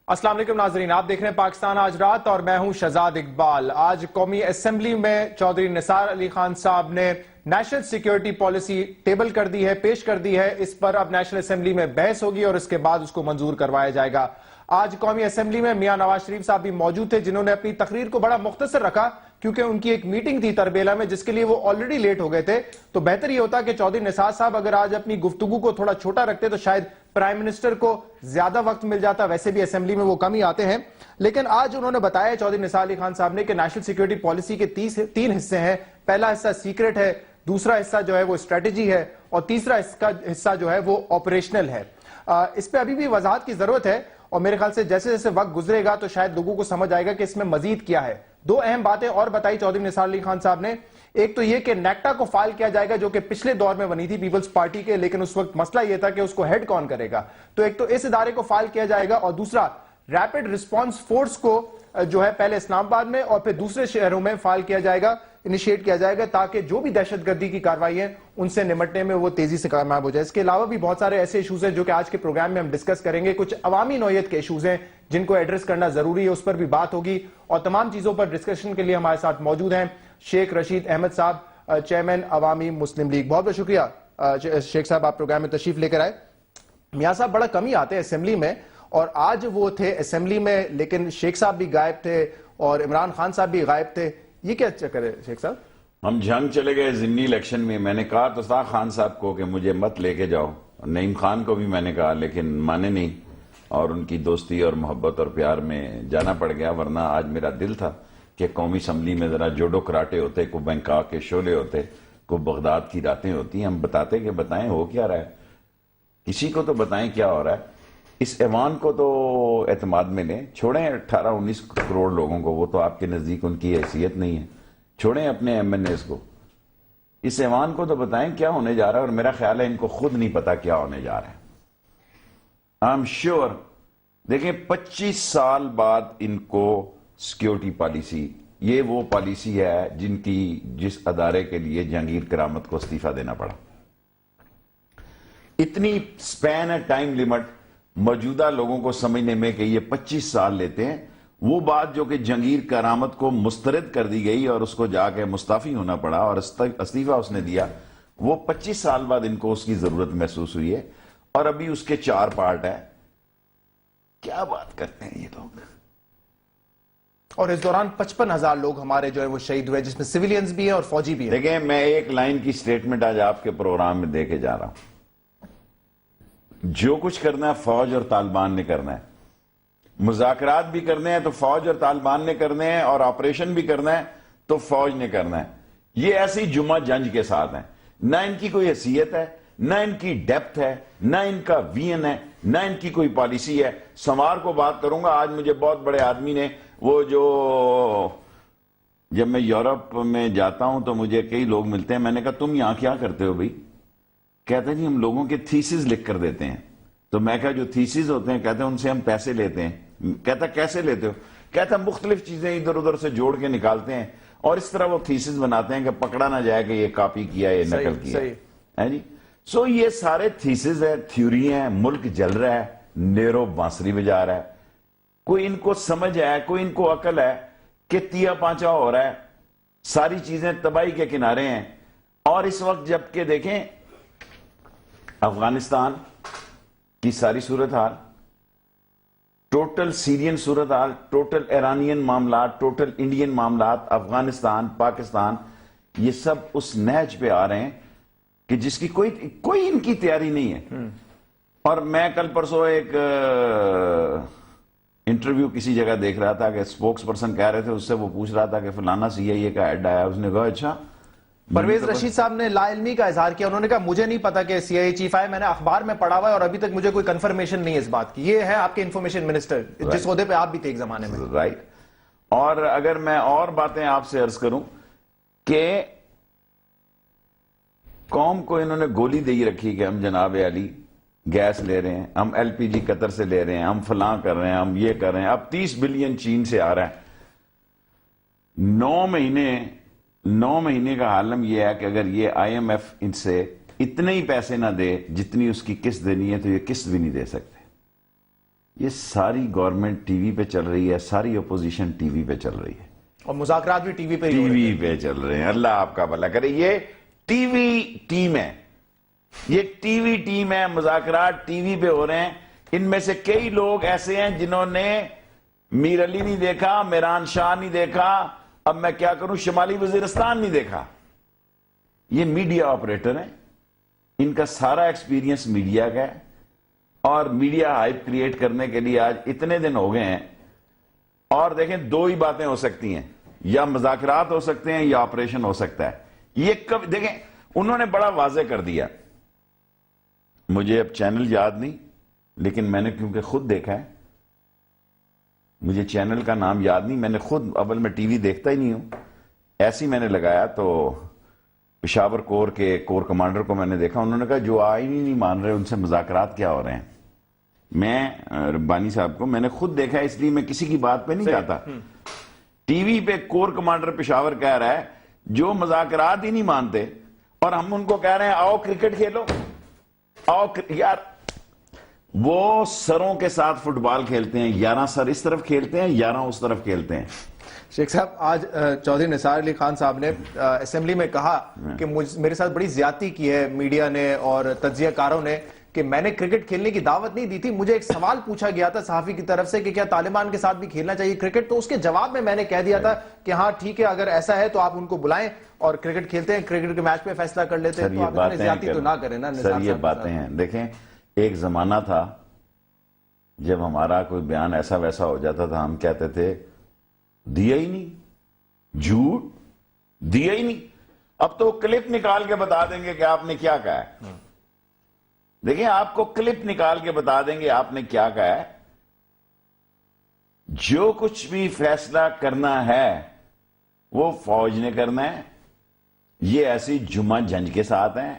السلام علیکم ناظرین، آپ دیکھ رہے ہیں پاکستان آج رات اور میں ہوں شہزاد اقبال۔ آج قومی اسمبلی میں چودھری نثار علی خان صاحب نے نیشنل سیکیورٹی پالیسی ٹیبل کر دی ہے، پیش کر دی ہے۔ اس پر اب نیشنل اسمبلی میں بحث ہوگی اور اس کے بعد اس کو منظور کروایا جائے گا۔ آج قومی اسمبلی میں میاں نواز شریف صاحب بھی موجود تھے، جنہوں نے اپنی تقریر کو بڑا مختصر رکھا کیونکہ ان کی ایک میٹنگ تھی تربیلا میں جس کے لیے وہ آلریڈی لیٹ ہو گئے تھے۔ تو بہتر یہ ہوتا کہ چودھری نثار صاحب اگر آج اپنی گفتگو کو تھوڑا چھوٹا رکھتے تو شاید پرائم منسٹر کو زیادہ وقت مل جاتا۔ ویسے بھی اسمبلی میں وہ کم ہی آتے ہیں، لیکن آج انہوں نے بتایا چودھری نثار علی خان صاحب نے کہ نیشنل سیکیورٹی پالیسی کے 3 حصے ہیں۔ پہلا حصہ سیکرٹ ہے، دوسرا حصہ جو ہے وہ اسٹریٹجی ہے اور تیسرا حصہ جو ہے وہ آپریشنل ہے۔ اس پہ ابھی بھی وضاحت کی ضرورت ہے اور میرے خیال سے جیسے جیسے وقت گزرے گا تو شاید لوگوں کو سمجھ آئے گا کہ اس میں مزید کیا ہے۔ 2 اہم باتیں اور بتائی چودھری نثار علی خان صاحب نے۔ ایک تو یہ کہ نیکٹا کو فائل کیا جائے گا جو کہ پچھلے دور میں بنی تھی پیپلز پارٹی کے، لیکن اس وقت مسئلہ یہ تھا کہ اس کو ہیڈ کون کرے گا، تو ایک تو اس ادارے کو فائل کیا جائے گا اور دوسرا ریپڈ رسپانس فورس کو جو ہے پہلے اسلام آباد میں اور پھر دوسرے شہروں میں فائل کیا جائے گا، انیشیٹ کیا جائے گا، تاکہ جو بھی دہشت گردی کی کارروائی ہیں ان سے نمٹنے میں وہ تیزی سے کامیاب ہو جائے۔ اس کے علاوہ بھی بہت سارے ایسے ایشوز ہیں جو کہ آج کے پروگرام میں ہم ڈسکس کریں گے۔ کچھ عوامی نوعیت کے ایشوز ہیں جن کو ایڈریس کرنا ضروری ہے، اس پر بھی بات ہوگی اور تمام چیزوں پر ڈسکشن کے لیے ہمارے ساتھ موجود ہیں شیخ رشید احمد صاحب، چیئرمین عوامی مسلم لیگ۔ بہت بہت شکریہ شیخ صاحب، آپ پروگرام میں تشریف لے کر آئے۔ میاں صاحب بڑا کم ہی آتے ہیں اسمبلی میں اور آج وہ تھے اسمبلی میں، لیکن شیخ صاحب بھی غائب تھے اور عمران خان صاحب بھی غائب تھے، یہ کیا چکر ہے شیخ صاحب؟ ہم جنگ چلے گئے ضمنی الیکشن میں، میں نے کہا تو تھا خان صاحب کو کہ مجھے مت لے کے جاؤ، نعیم خان کو بھی میں نے کہا لیکن مانے نہیں، اور ان کی دوستی اور محبت اور پیار میں جانا پڑ گیا، ورنہ آج میرا دل تھا کہ قومی اسمبلی میں ذرا جوڈو کراٹے ہوتے، کو بینکاک کے شعلے ہوتے، کو بغداد کی راتیں ہوتی، ہم بتاتے کہ بتائیں ہو کیا رہا ہے، کسی کو تو بتائیں کیا ہو رہا ہے۔ اس ایوان کو تو اعتماد میں لیں، چھوڑیں 18-19 کروڑ لوگوں کو، وہ تو آپ کے نزدیک ان کی حیثیت نہیں ہے، چھوڑیں اپنے ایم این ایز کو، اس ایوان کو تو بتائیں کیا ہونے جا رہا ہے، اور میرا خیال ہے ان کو خود نہیں پتا کیا ہونے جا رہا ہے۔ آئی ایم شیور، دیکھیں 25 سال بعد ان کو سیکیورٹی پالیسی، یہ وہ پالیسی ہے جس ادارے کے لیے جہانگیر کرامت کو استعفیٰ دینا پڑا۔ اتنی سپین ہے ٹائم لیمٹ موجودہ لوگوں کو سمجھنے میں کہ یہ 25 سال لیتے ہیں، وہ بات جو کہ جہانگیر کرامت کو مسترد کر دی گئی اور اس کو جا کے مستعفی ہونا پڑا اور استعفیٰ اس نے دیا، وہ 25 سال بعد ان کو اس کی ضرورت محسوس ہوئی ہے، اور ابھی اس کے 4 پارٹ ہے۔ کیا بات کرتے ہیں یہ لوگ؟ اور اس دوران 55,000 لوگ ہمارے جو ہے وہ شہید ہوئے، جس میں سویلینز بھی ہیں اور فوجی بھی ہیں۔ دیکھیں میں ایک لائن کی سٹیٹمنٹ آج آپ کے پروگرام میں دے کے جا رہا ہوں، جو کچھ کرنا ہے فوج اور طالبان نے کرنا ہے، مذاکرات بھی کرنے ہیں تو فوج اور طالبان نے کرنے ہیں، اور آپریشن بھی کرنا ہے تو فوج نے کرنا ہے۔ یہ ایسی جمعہ جنج کے ساتھ ہیں، نہ ان کی کوئی حیثیت ہے، نہ ان کی ڈیپتھ ہے، نہ ان کا وین ہے، نہ ان کی کوئی پالیسی ہے۔ سمار کو بات کروں گا، آج مجھے بہت بڑے آدمی نے وہ جو، جب میں یورپ میں جاتا ہوں تو مجھے کئی لوگ ملتے ہیں، میں نے کہا تم یہاں کیا کرتے ہو بھائی؟ کہتے ہیں جی ہم لوگوں کے تھیسز لکھ کر دیتے ہیں۔ تو میں کہا جو تھیسز ہوتے ہیں، کہتے ہیں ان سے ہم پیسے لیتے ہیں۔ کہتا کیسے لیتے ہو؟ کہتا مختلف چیزیں ادھر ادھر سے جوڑ کے نکالتے ہیں اور اس طرح وہ تھیسز بناتے ہیں کہ پکڑا نہ جائے کہ یہ کاپی کیا، یہ نقل کیا ہے جی۔ سو یہ سارے تھیسز ہیں، تھیوری ہیں، ملک جل رہا ہے، نیرو بانسری بجا رہا ہے، کوئی ان کو سمجھ ہے، کوئی ان کو عقل ہے کہ تیا پانچا ہو رہا ہے، ساری چیزیں تباہی کے کنارے ہیں۔ اور اس وقت جب کہ دیکھیں افغانستان کی ساری صورتحال، ٹوٹل سیرین صورتحال، ٹوٹل ایرانین معاملات، ٹوٹل انڈین معاملات، افغانستان، پاکستان، یہ سب اس نہج پہ آ رہے ہیں کہ جس کی کوئی ان کی تیاری نہیں ہے۔ اور میں کل پرسوں ایک انٹرویو کسی جگہ دیکھ رہا تھا کہ سپوکس پرسن کہہ رہے تھے، اس سے وہ پوچھ رہا تھا کہ فلانا سی آئی اے کا ہیڈ آیا، اس نے کہا اچھا۔ پرویز رشید صاحب نے لا علمی کا اظہار کیا، انہوں نے کہا مجھے نہیں پتا کہ سی آئی اے چیف آئے، میں نے اخبار میں پڑھا ہوا ہے اور ابھی تک مجھے کوئی کنفرمیشن نہیں ہے اس بات کی۔ یہ ہے آپ کے انفارمیشن منسٹر، جس عہدے پہ آپ بھی تھے ایک زمانے میں۔ رائٹ۔ اور اگر میں اور باتیں آپ سے عرض کروں کہ قوم کو انہوں نے گولی دے رکھی کہ ہم جناب علی گیس لے رہے ہیں، ہم ایل پی جی قطر سے لے رہے ہیں، ہم فلاں کر رہے ہیں، ہم یہ کر رہے ہیں، اب 30 بلین چین سے آ رہا ہے۔ 9 مہینے کا عالم یہ ہے کہ اگر یہ آئی ایم ایف ان سے اتنے ہی پیسے نہ دے جتنی اس کی قسط دینی ہے تو یہ قسط بھی نہیں دے سکتے۔ یہ ساری گورنمنٹ ٹی وی پہ چل رہی ہے, ساری اپوزیشن ٹی وی پہ چل رہی ہے, اور مذاکرات بھی ٹی وی پہ ٹی وی پہ چل رہے ہیں. اللہ آپ کا بھلا کرے. یہ ٹی وی ٹیم ہے, یہ ٹی وی ٹیم ہے, مذاکرات ٹی وی پہ ہو رہے ہیں. ان میں سے کئی لوگ ایسے ہیں جنہوں نے میر علی نہیں دیکھا, میران شاہ نہیں دیکھا, اب میں کیا کروں شمالی وزیرستان نہیں دیکھا. یہ میڈیا آپریٹر ہیں, ان کا سارا ایکسپیرینس میڈیا کا ہے, اور میڈیا ہائپ کریٹ کرنے کے لیے آج اتنے دن ہو گئے ہیں. اور دیکھیں دو ہی باتیں ہو سکتی ہیں, یا مذاکرات ہو سکتے ہیں یا آپریشن ہو سکتا ہے. یہ کب دیکھیں انہوں نے بڑا واضح کر دیا, مجھے اب چینل یاد نہیں لیکن میں نے کیونکہ خود دیکھا ہے, مجھے چینل کا نام یاد نہیں, میں نے خود اول میں ٹی وی دیکھتا ہی نہیں ہوں, ایسی میں نے لگایا تو پشاور کور کے کور کمانڈر کو میں نے دیکھا, انہوں نے کہا جو آئین ہی نہیں مان رہے ان سے مذاکرات کیا ہو رہے ہیں. میں ربانی صاحب کو میں نے خود دیکھا, اس لیے میں کسی کی بات پہ نہیں جاتا. ٹی وی پہ کور کمانڈر پشاور کہہ رہا ہے جو مذاکرات ہی نہیں مانتے, اور ہم ان کو کہہ رہے ہیں آؤ کرکٹ کھیلو, آؤ. یار وہ سروں کے ساتھ فٹ بال کھیلتے ہیں, 11 سر اس طرف کھیلتے ہیں, 11 اس طرف کھیلتے ہیں. شیخ صاحب آج چودھری نثار علی خان صاحب نے اسمبلی میں کہا کہ میرے ساتھ بڑی زیادتی کی ہے میڈیا نے اور تجزیہ کاروں نے, کہ میں نے کرکٹ کھیلنے کی دعوت نہیں دی تھی. مجھے ایک سوال پوچھا گیا تھا صحافی کی طرف سے کہ کیا طالبان کے ساتھ بھی کھیلنا چاہیے کرکٹ, تو اس کے جواب میں نے کہہ دیا تھا کہ ہاں ٹھیک ہے اگر ایسا ہے تو آپ ان کو بلائیں اور کرکٹ کھیلتے ہیں, کرکٹ کے میچ پہ فیصلہ کر لیتے ہیں. تو آپ اتنی زیادتی تو نہ کریں نا. سر یہ باتیں ہیں, دیکھیں ایک زمانہ تھا جب ہمارا کوئی بیان ایسا ویسا ہو جاتا تھا ہم کہتے تھے دیا ہی نہیں, جھوٹ دیا ہی نہیں. اب تو کلپ نکال کے بتا دیں گے کہ آپ نے کیا کہا ہے. دیکھیں آپ کو کلپ نکال کے بتا دیں گے آپ نے کیا کہا ہے. جو کچھ بھی فیصلہ کرنا ہے وہ فوج نے کرنا ہے. یہ ایسی جمعہ جنج کے ساتھ ہیں.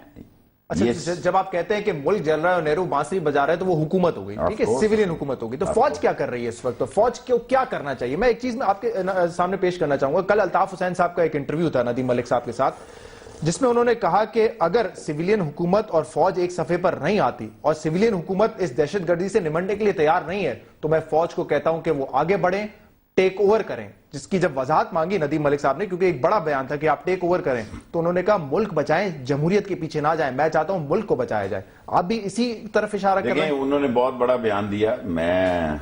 اچھا جب آپ کہتے ہیں کہ ملک جل رہا ہے اور نہرو بانسری بجا رہا ہے تو وہ حکومت ہو گئی, ٹھیک ہے, سیویلین حکومت ہوگی, تو فوج کیا کر رہی ہے اس وقت, تو فوج کو کیا کرنا چاہیے؟ میں ایک چیز میں آپ کے سامنے پیش کرنا چاہوں گا. کل الطاف حسین صاحب کا ایک انٹرویو تھا ندیم ملک صاحب کے ساتھ, جس میں انہوں نے کہا کہ اگر سیویلین حکومت اور فوج ایک صفحے پر نہیں آتی اور سیویلین حکومت اس دہشت گردی سے نمٹنے کے لیے تیار نہیں ہے تو میں فوج کو کہتا ہوں کہ وہ آگے بڑھیں, ٹیک اوور کریں. جس کی جب وضاحت مانگی ندیم ملک صاحب نے, کیونکہ ایک بڑا بیان تھا کہ آپ ٹیک اوور کریں, تو انہوں نے کہا ملک بچائیں, جمہوریت کے پیچھے نہ جائیں, میں چاہتا ہوں ملک کو بچایا جائے. آپ بھی اسی طرف اشارہ کر رہے ہیں. انہوں نے بہت بڑا بیان دیا, میں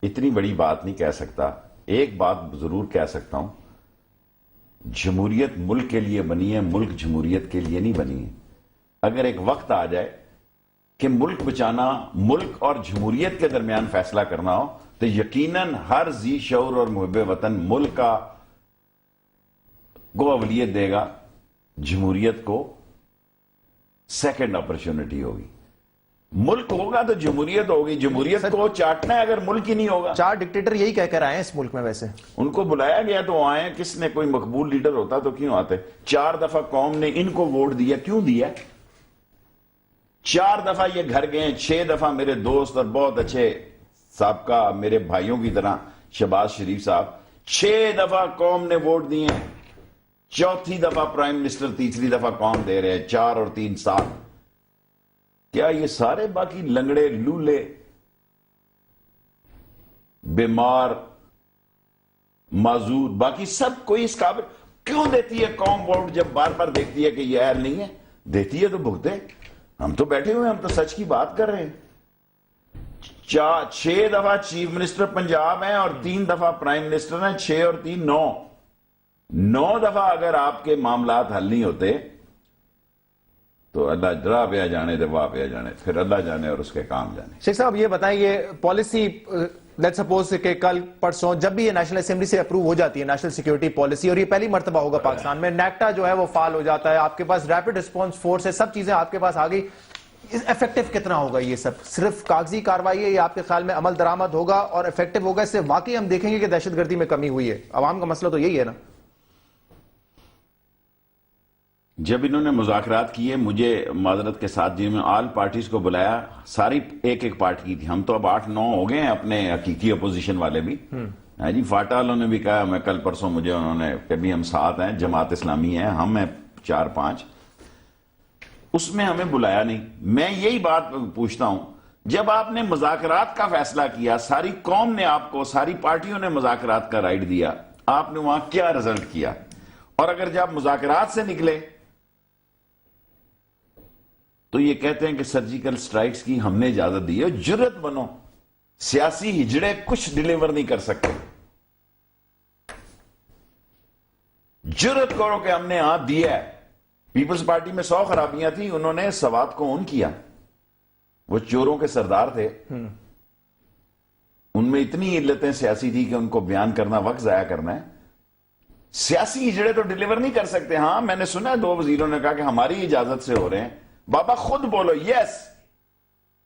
اتنی بڑی بات نہیں کہہ سکتا. ایک بات ضرور کہہ سکتا ہوں, جمہوریت ملک کے لیے بنی ہے, ملک جمہوریت کے لیے نہیں بنی ہے. اگر ایک وقت آ جائے کہ ملک بچانا, ملک اور جمہوریت کے درمیان فیصلہ کرنا ہو, تو یقیناً ہر ذی شعور اور محب وطن ملک کو اولویت دے گا, جمہوریت کو سیکنڈ اپرچونٹی ہوگی. ملک ہوگا تو جمہوریت ہوگی, جمہوریت کو چاٹنا ہے اگر ملک ہی نہیں ہوگا. 4 ڈکٹیٹر یہی کہہ کر آئے ہیں اس ملک میں, ویسے ان کو بلایا گیا تو آئے, کس نے کوئی مقبول لیڈر ہوتا تو کیوں آتے. 4 دفعہ قوم نے ان کو ووٹ دیا, کیوں دیا؟ 4 دفعہ یہ گھر گئے, 6 دفعہ میرے دوست اور بہت اچھے سابقہ میرے بھائیوں کی طرح شہباز شریف صاحب, 6 دفعہ قوم نے ووٹ دیے, 4تھی دفعہ پرائم منسٹر, تیسری دفعہ قوم دے رہے ہیں, 4 اور 3 7. کیا یہ سارے باقی لنگڑے لولے بیمار معذور باقی سب کوئی اس قابل کیوں دیتی ہے قوم ووٹ؟ جب بار بار دیکھتی ہے کہ یہ اہل نہیں ہے, دیتی ہے تو بھگتے. ہم تو بیٹھے ہوئے, ہم تو سچ کی بات کر رہے ہیں. 6 دفعہ چیف منسٹر پنجاب ہیں اور 3 دفعہ پرائم منسٹر ہیں, 6 اور 3 9 دفعہ اگر آپ کے معاملات حل نہیں ہوتے تو اللہ جرا پہ جانے دے واہ پہ جانے, پھر اللہ جانے اور اس کے کام جانے. شیخ صاحب یہ بتائیں, یہ پالیسی لیٹ سپوز کہ کل پرسوں جب بھی یہ نیشنل اسمبلی سے اپروو ہو جاتی ہے نیشنل سیکیورٹی پالیسی, اور یہ پہلی مرتبہ ہوگا پاکستان میں, نیکٹا جو ہے وہ فعال ہو جاتا ہے, آپ کے پاس ریپڈ رسپانس فورس ہے, سب چیزیں آپ کے پاس آ گئی, افیکٹو کتنا ہوگا یہ سب؟ صرف کاغذی کاروائی ہے یا آپ کے خیال میں عمل درآمد ہوگا اور افیکٹو ہوگا؟ اس سے واقعی ہم دیکھیں گے کہ دہشت گردی میں کمی ہوئی ہے؟ عوام کا مسئلہ تو یہی ہے نا. جب انہوں نے مذاکرات کیے, مجھے معذرت کے ساتھ جن میں آل پارٹیز کو بلایا, ساری ایک پارٹی کی تھی, ہم تو اب 8-9 ہو گئے ہیں اپنے حقیقی اپوزیشن والے بھی. جی فاٹا والوں نے بھی کہا, میں کل پرسوں مجھے انہوں نے کبھی ہم ساتھ ہیں, جماعت اسلامی ہے, ہم ہیں 4-5, اس میں ہمیں بلایا نہیں. میں یہی بات پوچھتا ہوں جب آپ نے مذاکرات کا فیصلہ کیا، ساری قوم نے آپ کو، ساری پارٹیوں نے مذاکرات کا رائٹ دیا، آپ نے وہاں کیا رزلٹ کیا؟ اور اگر جب مذاکرات سے نکلے تو یہ کہتے ہیں کہ سرجیکل سٹرائکس کی ہم نے اجازت دی ہے، جرت بنو، سیاسی ہجڑے کچھ ڈیلیور نہیں کر سکتے، جرت کرو کہ ہم نے ہاتھ دیا ہے۔ پیپلز پارٹی میں 100 خرابیاں تھیں، انہوں نے سوات کو اون کیا، وہ چوروں کے سردار تھے، ان میں اتنی علتیں سیاسی تھی کہ ان کو بیان کرنا وقت ضائع کرنا ہے۔ سیاسی ہجڑے تو ڈیلیور نہیں کر سکتے۔ ہاں میں نے سنا 2 وزیروں نے کہا کہ ہماری اجازت سے ہو رہے ہیں۔ بابا خود بولو یس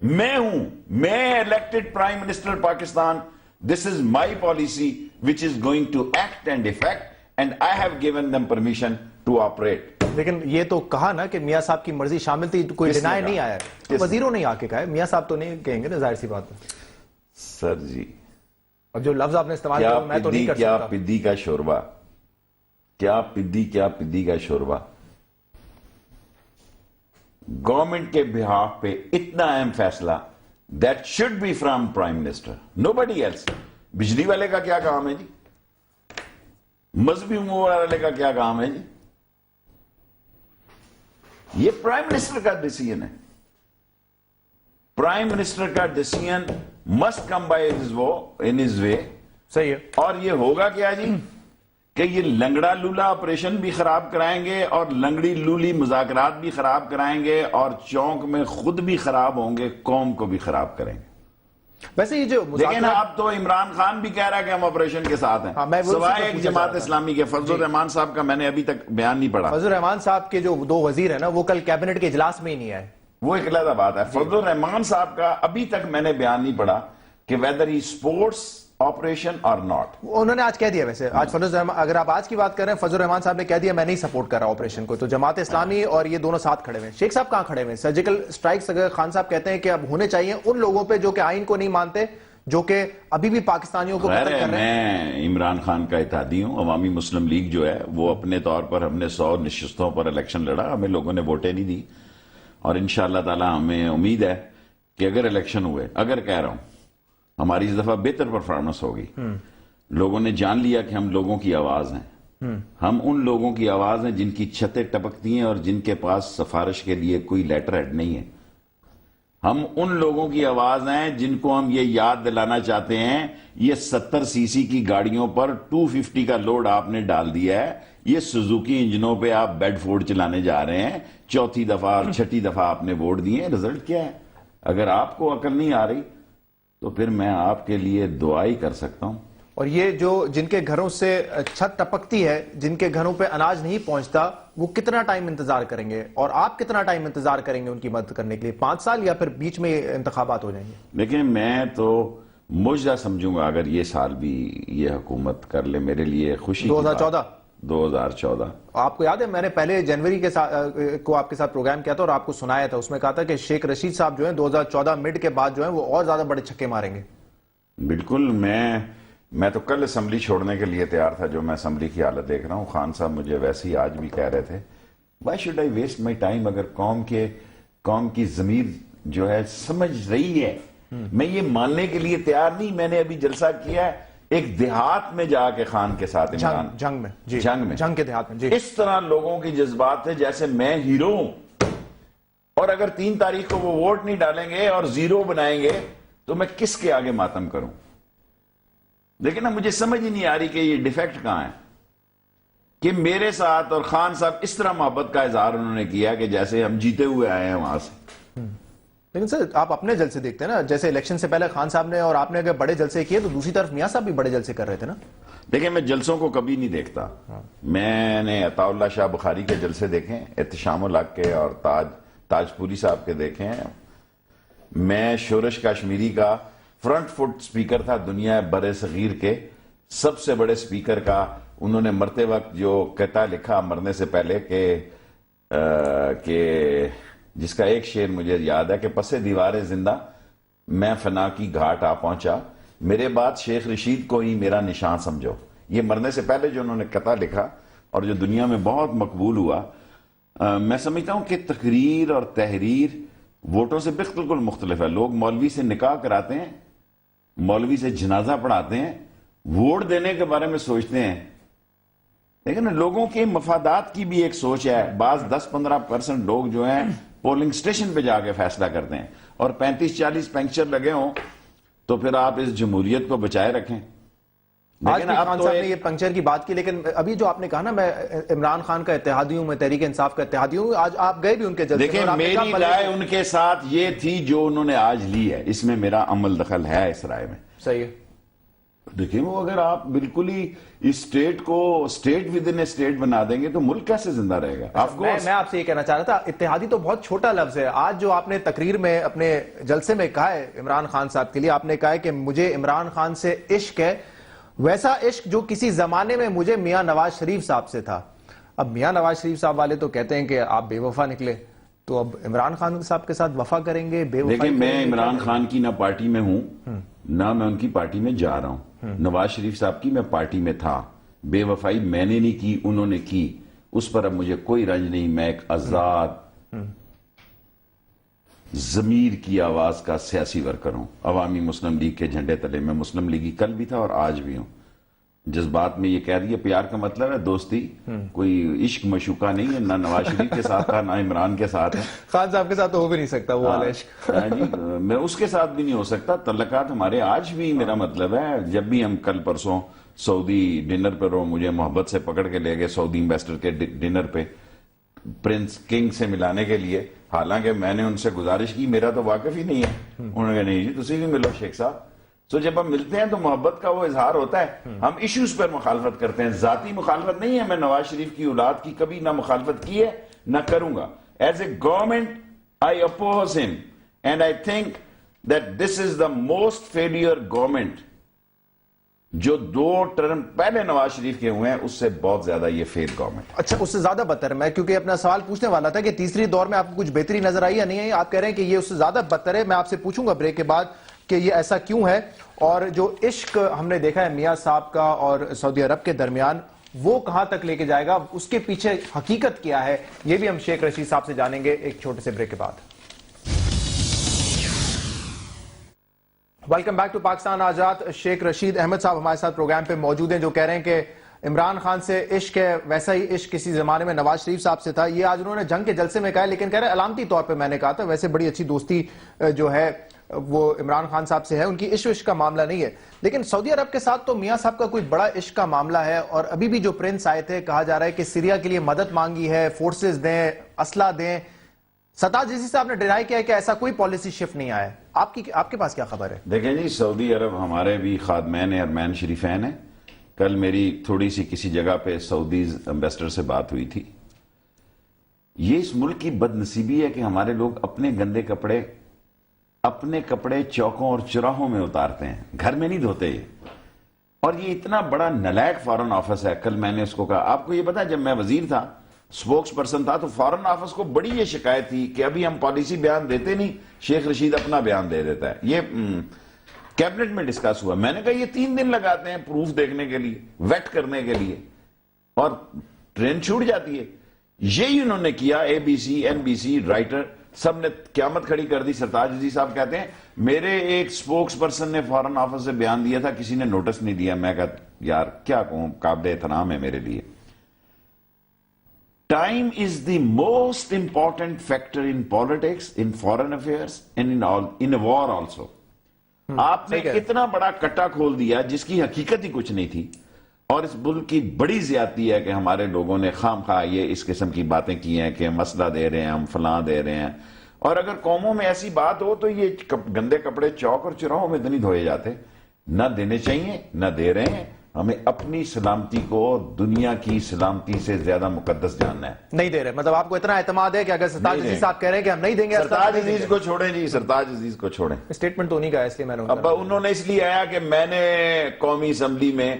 میں ہوں، میں elected prime minister Pakistan, this is my policy which is going to act and effect and I have given them permission to operate. لیکن یہ تو کہا نا کہ میاں صاحب کی مرضی شامل تھی، کوئی ڈینائی نہیں آیا ہے، وزیروں نے آ کے کہا ہے، میاں صاحب تو نہیں کہیں گے نا، ظاہر سی بات ہے۔ سر جی اب جو لفظ آپ نے استعمال کیا میں تو نہیں کر کیا سکتا۔ پدی کا شوربہ، کیا پدی کا شوربہ، گورنمنٹ کے بہاف پہ اتنا اہم فیصلہ that should be from prime minister, nobody else. بجلی والے کا کیا کام ہے جی؟ مذہبی امور والے کا کیا کام ہے جی؟ یہ پرائم منسٹر کا ڈیسیژن ہے۔ پرائم منسٹر کا decision must come by in his way. صحیح ہے۔ اور یہ ہوگا کیا جی کہ یہ لنگڑا لولا آپریشن بھی خراب کرائیں گے اور لنگڑی لولی مذاکرات بھی خراب کرائیں گے اور چونک میں خود بھی خراب ہوں گے، قوم کو بھی خراب کریں گے۔ ویسے یہ جو لیکن اب تو عمران خان بھی کہہ رہا ہے کہ ہم آپریشن کے ساتھ ہیں، سوائے ایک جماعت اسلامی کے فضل الرحمان صاحب کا میں نے ابھی تک بیان نہیں پڑھا۔ فضل الرحمان صاحب کے جو 2 وزیر ہیں نا، وہ کل کیبنٹ کے اجلاس میں ہی نہیں آئے، وہ ایک علیحدہ بات ہے۔ فضل الرحمان صاحب کا ابھی تک میں نے بیان نہیں پڑھا کہ ویدر ہی سپورٹس آپریشن اور ناٹ۔ انہوں نے آج کہہ دیا، ویسے آج فضل الرحمان، اگر آپ آج کی بات کر رہے ہیں، فضل الرحمان صاحب نے کہہ دیا میں نہیں سپورٹ کر رہا آپریشن کو، تو جماعت اسلامی اور یہ دونوں ساتھ کھڑے ہوئے ہیں۔ شیخ صاحب کہاں کھڑے ہوئے ہیں؟ سرجیکل سٹرائکس اگر خان صاحب کہتے ہیں کہ اب ہونے چاہیے ان لوگوں پہ جو کہ آئین کو نہیں مانتے، جو کہ ابھی بھی پاکستانیوں کو قتل کر رہے ہیں۔ میں عمران خان کا اتحادی ہوں۔ عوامی مسلم لیگ جو ہے وہ اپنے طور پر، ہم نے 100 نشستوں پر الیکشن لڑا، ہمیں لوگوں نے ووٹیں نہیں دی، اور انشاءاللہ تعالی ہمیں امید ہے کہ اگر الیکشن ہوئے، اگر کہہ رہا ہوں ہماری اس دفعہ بہتر پرفارمنس ہوگی، لوگوں نے جان لیا کہ ہم لوگوں کی آواز ہیں، ہم ان لوگوں کی آواز ہیں جن کی چھتیں ٹپکتی ہیں اور جن کے پاس سفارش کے لیے کوئی لیٹر ہیڈ نہیں ہے، ہم ان لوگوں کی آواز ہیں جن کو ہم یہ یاد دلانا چاہتے ہیں یہ 70 سی سی کی گاڑیوں پر 250 کا لوڈ آپ نے ڈال دیا ہے، یہ سوزوکی انجنوں پہ آپ بیڈ فورڈ چلانے جا رہے ہیں، 4تھی دفعہ اور 6ٹھی دفعہ آپ نے ووٹ دیے، رزلٹ کیا ہے؟ اگر آپ کو عقل نہیں آ رہی تو پھر میں آپ کے لیے دعا ہی کر سکتا ہوں۔ اور یہ جو جن کے گھروں سے چھت ٹپکتی ہے، جن کے گھروں پہ اناج نہیں پہنچتا، وہ کتنا ٹائم انتظار کریں گے، اور آپ کتنا ٹائم انتظار کریں گے ان کی مدد کرنے کے لیے؟ 5 سال یا پھر بیچ میں انتخابات ہو جائیں گے؟ لیکن میں تو معجزہ سمجھوں گا اگر یہ سال بھی یہ حکومت کر لے، میرے لیے خوشی کی بات۔ 2014 آپ کو یاد ہے میں نے پہلے جنوری کے کو آپ کے ساتھ پروگرام کیا تھا اور آپ کو سنایا تھا، اس میں کہا تھا کہ شیخ رشید صاحب جو ہیں 2014 مڈ کے بعد جو ہیں وہ اور زیادہ بڑے چھکے ماریں گے۔ بالکل، میں تو کل اسمبلی چھوڑنے کے لیے تیار تھا، جو میں اسمبلی کی حالت دیکھ رہا ہوں۔ خان صاحب مجھے ویسے ہی آج بھی کہہ رہے تھے why should I waste my time, اگر قوم کی ضمیر جو ہے سمجھ رہی ہے، میں یہ ماننے کے لیے تیار نہیں۔ میں نے ابھی جلسہ کیا ہے ایک دیہات میں جا کے خان کے ساتھ، جنگ میں، جنگ کے دیہات میں، جی اس طرح لوگوں کی جذبات تھے جیسے میں ہیرو ہوں، اور اگر 3 تاریخ کو وہ ووٹ نہیں ڈالیں گے اور 0 بنائیں گے تو میں کس کے آگے ماتم کروں؟ لیکن اب مجھے سمجھ ہی نہیں آ رہی کہ یہ ڈیفیکٹ کہاں ہے کہ میرے ساتھ اور خان صاحب اس طرح محبت کا اظہار انہوں نے کیا کہ جیسے ہم جیتے ہوئے آئے ہیں وہاں سے۔ لیکن سر آپ اپنے جلسے دیکھتے ہیں نا، جیسے الیکشن سے پہلے خان صاحب نے اور آپ نے اگر بڑے جلسے کیے تو دوسری طرف میاں صاحب بھی بڑے جلسے کر رہے تھے نا۔ دیکھیں میں جلسوں کو کبھی نہیں دیکھتا، میں نے عطا اللہ شاہ بخاری کے جلسے دیکھیں، احتشام الحق کے اور تاج پوری صاحب کے دیکھیں۔ میں شورش کشمیری کا فرنٹ فٹ سپیکر تھا دنیا بر صغیر کے، سب سے بڑے سپیکر کا انہوں نے مرتے وقت جو قطعہ لکھا مرنے سے پہلے کہ جس کا ایک شعر مجھے یاد ہے کہ پسے دیوار زندہ میں فنا کی گھاٹ آ پہنچا، میرے بعد شیخ رشید کو ہی میرا نشان سمجھو۔ یہ مرنے سے پہلے جو انہوں نے قطعہ لکھا اور جو دنیا میں بہت مقبول ہوا۔ میں سمجھتا ہوں کہ تقریر اور تحریر ووٹوں سے بالکل مختلف ہے. لوگ مولوی سے نکاح کراتے ہیں, مولوی سے جنازہ پڑھاتے ہیں, ووٹ دینے کے بارے میں سوچتے ہیں. لیکن لوگوں کے مفادات کی بھی ایک سوچ ہے. بعض 10-15% لوگ جو ہیں پولنگ سٹیشن پہ جا کے فیصلہ کرتے ہیں, اور 35-40 پنکچر لگے ہوں تو پھر آپ اس جمہوریت کو بچائے رکھیں. آج بھی خان صاحب نے یہ پنکچر کی بات کی, لیکن ابھی جو آپ نے کہا نا میں عمران خان کا اتحادی ہوں, میں تحریک انصاف کا اتحادی ہوں, آج آپ گئے بھی ان کے جلسے. دیکھیں میری رائے ان کے ساتھ یہ تھی جو انہوں نے آج لی ہے, اس میں میرا عمل دخل ہے اس رائے میں. صحیح ہے. دیکھیں وہ اگر آپ بالکل ہی اس اسٹیٹ کو اسٹیٹ ود ان اسٹیٹ بنا دیں گے تو ملک کیسے زندہ رہے گا؟ میں آپ سے یہ کہنا چاہ رہا تھا, اتحادی تو بہت چھوٹا لفظ ہے. آج جو آپ نے تقریر میں اپنے جلسے میں کہا ہے عمران خان صاحب کے لیے, آپ نے کہا ہے کہ مجھے عمران خان سے عشق ہے, ویسا عشق جو کسی زمانے میں مجھے میاں نواز شریف صاحب سے تھا. اب میاں نواز شریف صاحب والے تو کہتے ہیں کہ آپ بے وفا نکلے, تو اب عمران خان صاحب کے ساتھ وفا کریں گے, بے وفا؟ دیکھیں میں عمران خان کی نہ پارٹی میں ہوں نہ میں ان کی پارٹی میں جا رہا ہوں. نواز شریف صاحب کی میں پارٹی میں تھا. بے وفائی میں نے نہیں کی, انہوں نے کی, اس پر اب مجھے کوئی رنج نہیں. میں ایک آزاد ضمیر کی آواز کا سیاسی ورکر ہوں. عوامی مسلم لیگ کے جھنڈے تلے میں مسلم لیگی کل بھی تھا اور آج بھی ہوں. جذبات میں یہ کہہ رہی ہے پیار کا مطلب ہے دوستی, کوئی عشق مشوقہ نہیں ہے, نہ نواز شریف کے ساتھ تھا نہ عمران کے ساتھ ہے. خان صاحب کے ساتھ تو ہو بھی نہیں سکتا وہ والا عشق. جی میں اس کے ساتھ بھی نہیں ہو سکتا. تعلقات ہمارے آج بھی, میرا مطلب ہے جب بھی ہم کل پرسوں سعودی ڈنر پر ہو, مجھے محبت سے پکڑ کے لے گئے سعودی ایمبیسڈر کے ڈنر پہ پرنس کنگ سے ملانے کے لیے, حالانکہ میں نے ان سے گزارش کی, میرا تو واقف ہی نہیں ہے. انہوں نے کہا نہیں جی تسی بھی ملو شیخ صاحب. تو جب ہم ملتے ہیں تو محبت کا وہ اظہار ہوتا ہے. ہم ایشوز پر مخالفت کرتے ہیں, ذاتی مخالفت نہیں ہے. میں نواز شریف کی اولاد کی کبھی نہ مخالفت کی ہے نہ کروں گا. As a government I oppose him and I think that this is the most failure government جو 2 ٹرم پہلے نواز شریف کے ہوئے ہیں اس سے بہت زیادہ یہ فیل گورنمنٹ. اچھا اس سے زیادہ بدتر ہے. میں کیونکہ اپنا سوال پوچھنے والا تھا کہ تیسری دور میں آپ کو کچھ بہتری نظر آئی یا نہیں آئی. آپ کہہ رہے ہیں کہ یہ اس سے زیادہ بدتر ہے. میں آپ سے پوچھوں گا بریک کے بعد کہ یہ ایسا کیوں ہے, اور جو عشق ہم نے دیکھا ہے میاں صاحب کا اور سعودی عرب کے درمیان وہ کہاں تک لے کے جائے گا, اس کے پیچھے حقیقت کیا ہے, یہ بھی ہم شیخ رشید صاحب سے جانیں گے ایک چھوٹے سے بریک کے بعد. ویلکم بیک ٹو پاکستان آزاد. شیخ رشید احمد صاحب ہمارے ساتھ پروگرام پہ موجود ہیں, جو کہہ رہے ہیں کہ عمران خان سے عشق ہے ویسا ہی عشق کسی زمانے میں نواز شریف صاحب سے تھا. یہ آج انہوں نے جنگ کے جلسے میں کہا ہے, لیکن کہہ رہے ہیں علامتی طور پہ میں نے کہا تھا, ویسے بڑی اچھی دوستی جو ہے وہ عمران خان صاحب سے ہے, ان کی عشق کا معاملہ نہیں ہے. لیکن سعودی عرب کے ساتھ تو میاں صاحب کا کوئی بڑا عشق کا معاملہ ہے, اور ابھی بھی جو پرنس آئے تھے کہا جا رہا ہے کہ سیریا کے لیے مدد مانگی ہے, فورسز دیں, اسلحہ دیں. سرتاج عزیز صاحب نے ڈینائی کیا ہے کہ ایسا کوئی پالیسی شفٹ نہیں آیا ہے. آپ کے پاس کیا خبر ہے؟ دیکھیں جی سعودی عرب ہمارے بھی خادمین ارمین شریفین ہیں. کل میری تھوڑی سی کسی جگہ پہ سعودی ایمبیسڈر سے بات ہوئی تھی. یہ اس ملک کی بد نصیبی ہے کہ ہمارے لوگ اپنے گندے کپڑے چوکوں اور چراہوں میں اتارتے ہیں, گھر میں نہیں دھوتے یہ. اور یہ اتنا بڑا نلائق فارن آفس ہے. کل میں نے اس کو کہا, آپ کو یہ پتا جب میں وزیر تھا, سپوکس پرسن تھا, تو فارن آفس کو بڑی یہ شکایت تھی کہ ابھی ہم پالیسی بیان دیتے نہیں, شیخ رشید اپنا بیان دے دیتا ہے. یہ کیبنٹ میں ڈسکس ہوا. میں نے کہا یہ 3 دن لگاتے ہیں پروف دیکھنے کے لیے, ویٹ کرنے کے لیے, اور ٹرین چھوٹ جاتی ہے. یہی انہوں نے کیا. A B C, N B C, Reuters سب نے قیامت کھڑی کر دی. سرتاج عزیز صاحب کہتے ہیں میرے ایک سپوکس پرسن نے فارن آفس سے بیان دیا تھا, کسی نے نوٹس نہیں دیا. میں کہا یار کیا کہوں, قابل احترام ہے میرے لیے. Time is the most important factor in politics, in foreign affairs, and in a war also. آپ نے اتنا بڑا کٹا کھول دیا جس کی حقیقت ہی کچھ نہیں تھی, اور اس ملک کی بڑی زیادتی ہے کہ ہمارے لوگوں نے خام خواہ یہ اس قسم کی باتیں کی ہیں کہ ہم مسئلہ دے رہے ہیں, ہم فلاں دے رہے ہیں. اور اگر قوموں میں ایسی بات ہو تو یہ گندے کپڑے چوک اور چراہوں میں تو نہیں دھوئے جاتے. نہ دینے چاہیے نہ دے رہے ہیں. ہمیں اپنی سلامتی کو دنیا کی سلامتی سے زیادہ مقدس جاننا ہے. نہیں دے رہے, مطلب آپ کو اتنا اعتماد ہے کہ اگر سرتاج عزیز صاحب کہہ رہے ہیں کہ ہم نہیں دیں گے. سرتاج عزیز کو چھوڑیں جی, سرتاج عزیز کو چھوڑیں. اسٹیٹمنٹ تو نہیں کہا, اس لیے میں نے اب انہوں نے اس لیے آیا کہ میں نے قومی اسمبلی میں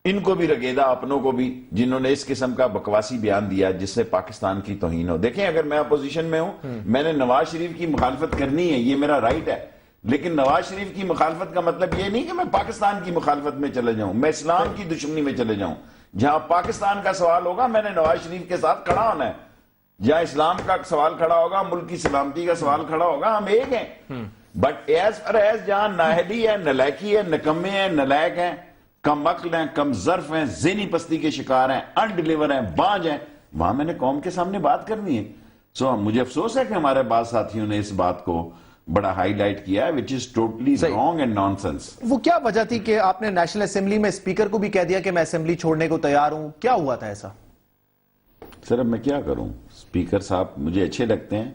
ان کو بھی رگیدا, اپنوں کو بھی, جنہوں نے اس قسم کا بکواسی بیان دیا جس سے پاکستان کی توہین ہو. دیکھیں اگر میں اپوزیشن میں ہوں, میں نے نواز شریف کی مخالفت کرنی ہے, یہ میرا رائٹ ہے. لیکن نواز شریف کی مخالفت کا مطلب یہ نہیں کہ میں پاکستان کی مخالفت میں چلے جاؤں, میں اسلام کی دشمنی میں چلے جاؤں. جہاں پاکستان کا سوال ہوگا میں نے نواز شریف کے ساتھ کھڑا ہونا ہے. جہاں اسلام کا سوال کھڑا ہوگا, ملک کی سلامتی کا سوال کھڑا ہوگا, ہم ایک ہیں. بٹ ایز فار ایز جہاں نااہلی ہے, نلائکی ہے, نکمے ہیں, نلائق ہیں, کم عقل ہیں, کم ظرف ہیں, ذہنی پستی کے شکار ہیں, ان ڈیلیور ہیں, بانج ہیں, وہاں میں نے قوم کے سامنے بات کرنی ہے. سو مجھے افسوس ہے کہ ہمارے بعض ساتھیوں نے اس بات کو بڑا ہائی لائٹ کیا ہے, which is totally wrong and nonsense. وہ کیا وجہ تھی کہ آپ نے نیشنل اسمبلی میں اسپیکر کو بھی کہہ دیا کہ میں اسمبلی چھوڑنے کو تیار ہوں؟ کیا ہوا تھا ایسا؟ سر اب میں کیا کروں, اسپیکر صاحب مجھے اچھے لگتے ہیں,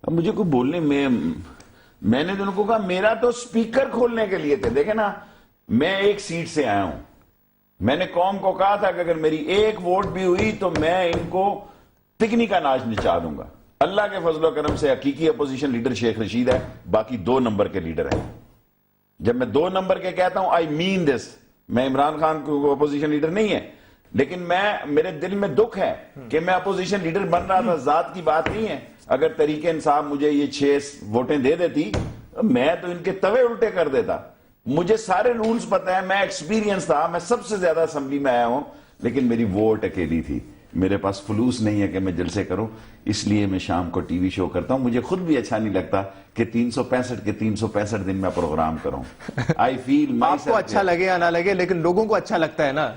اب مجھے کوئی بولنے میں نے تو ان کو کہا میرا تو اسپیکر کھولنے کے لیے تھے. دیکھیں نا, میں ایک سیٹ سے آیا ہوں, میں نے قوم کو کہا تھا کہ اگر میری ایک ووٹ بھی ہوئی تو میں ان کو تکنی کا ناچ نچا دوں گا. اللہ کے فضل و کرم سے حقیقی اپوزیشن لیڈر شیخ رشید ہے, باقی 2 نمبر کے لیڈر ہیں. جب میں 2 نمبر کے کہتا ہوں آئی مین دس, میں عمران خان کو اپوزیشن لیڈر نہیں ہے, لیکن میرے دل میں دکھ ہے کہ میں اپوزیشن لیڈر بن رہا تھا, ذات کی بات نہیں ہے. اگر تحریک انصاف مجھے یہ 6 ووٹیں دے دیتی میں تو ان کے توے الٹے کر دیتا. مجھے سارے رولز پتہ ہیں, میں ایکسپیرینس تھا, میں سب سے زیادہ اسمبلی میں آیا ہوں, لیکن میری ووٹ اکیلی تھی. میرے پاس فلوس نہیں ہے کہ میں جلسے کروں, اس لیے میں شام کو ٹی وی شو کرتا ہوں. مجھے خود بھی اچھا نہیں لگتا کہ 365 کے 365 دن میں پروگرام کروں. آئی فیل آپ کو اچھا لگے یا نہ لگے, لیکن لوگوں کو اچھا لگتا ہے نا,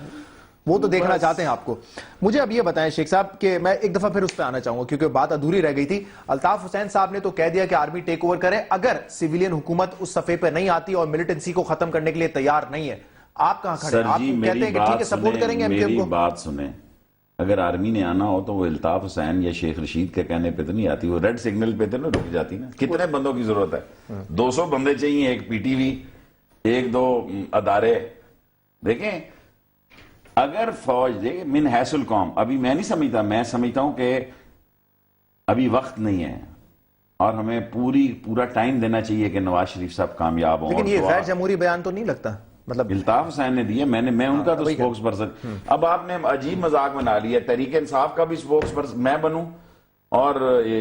وہ تو دیکھنا چاہتے ہیں آپ کو. مجھے اب یہ بتائیں شیخ صاحب کہ میں ایک دفعہ پھر اس پہ آنا چاہوں گا کیونکہ بات ادھوری رہ گئی تھی. الطاف حسین صاحب نے تو کہہ دیا کہ آرمی ٹیک اوور کرے اگر سیویلین حکومت اس صفحے پہ نہیں آتی اور ملیٹنسی کو ختم کرنے کے لیے تیار نہیں ہے. آپ کہاں کھڑے ہیں؟ آپ کہتے ہیں کہ ٹھیک ہے سپورٹ کریں گے ایم کیو ایم کو. میری بات سنیں, اگر آرمی نے آنا ہو تو وہ الطاف حسین یا شیخ رشید کے کہنے پہ تو نہیں آتی, وہ ریڈ سگنل پہ تو نہ رک جاتی نا. کتنے بندوں کی ضرورت ہے؟ 200 بندے چاہیے, ایک پی ٹی وی, 1-2 ادارے. دیکھیں اگر فوج من حیث القوم, ابھی میں نہیں سمجھتا, میں سمجھتا ہوں کہ ابھی وقت نہیں ہے اور ہمیں پورا ٹائم دینا چاہیے کہ نواز شریف صاحب کامیاب ہوں. لیکن یہ غیر جمہوری بیان تو نہیں لگتا, مطلب الطاف حسین نے دیے, میں ان کا تو سپوکس پرسن. اب آپ نے عجیب مذاق بنا لیا, تحریک انصاف کا بھی سپوکس پرسن میں بنوں, اور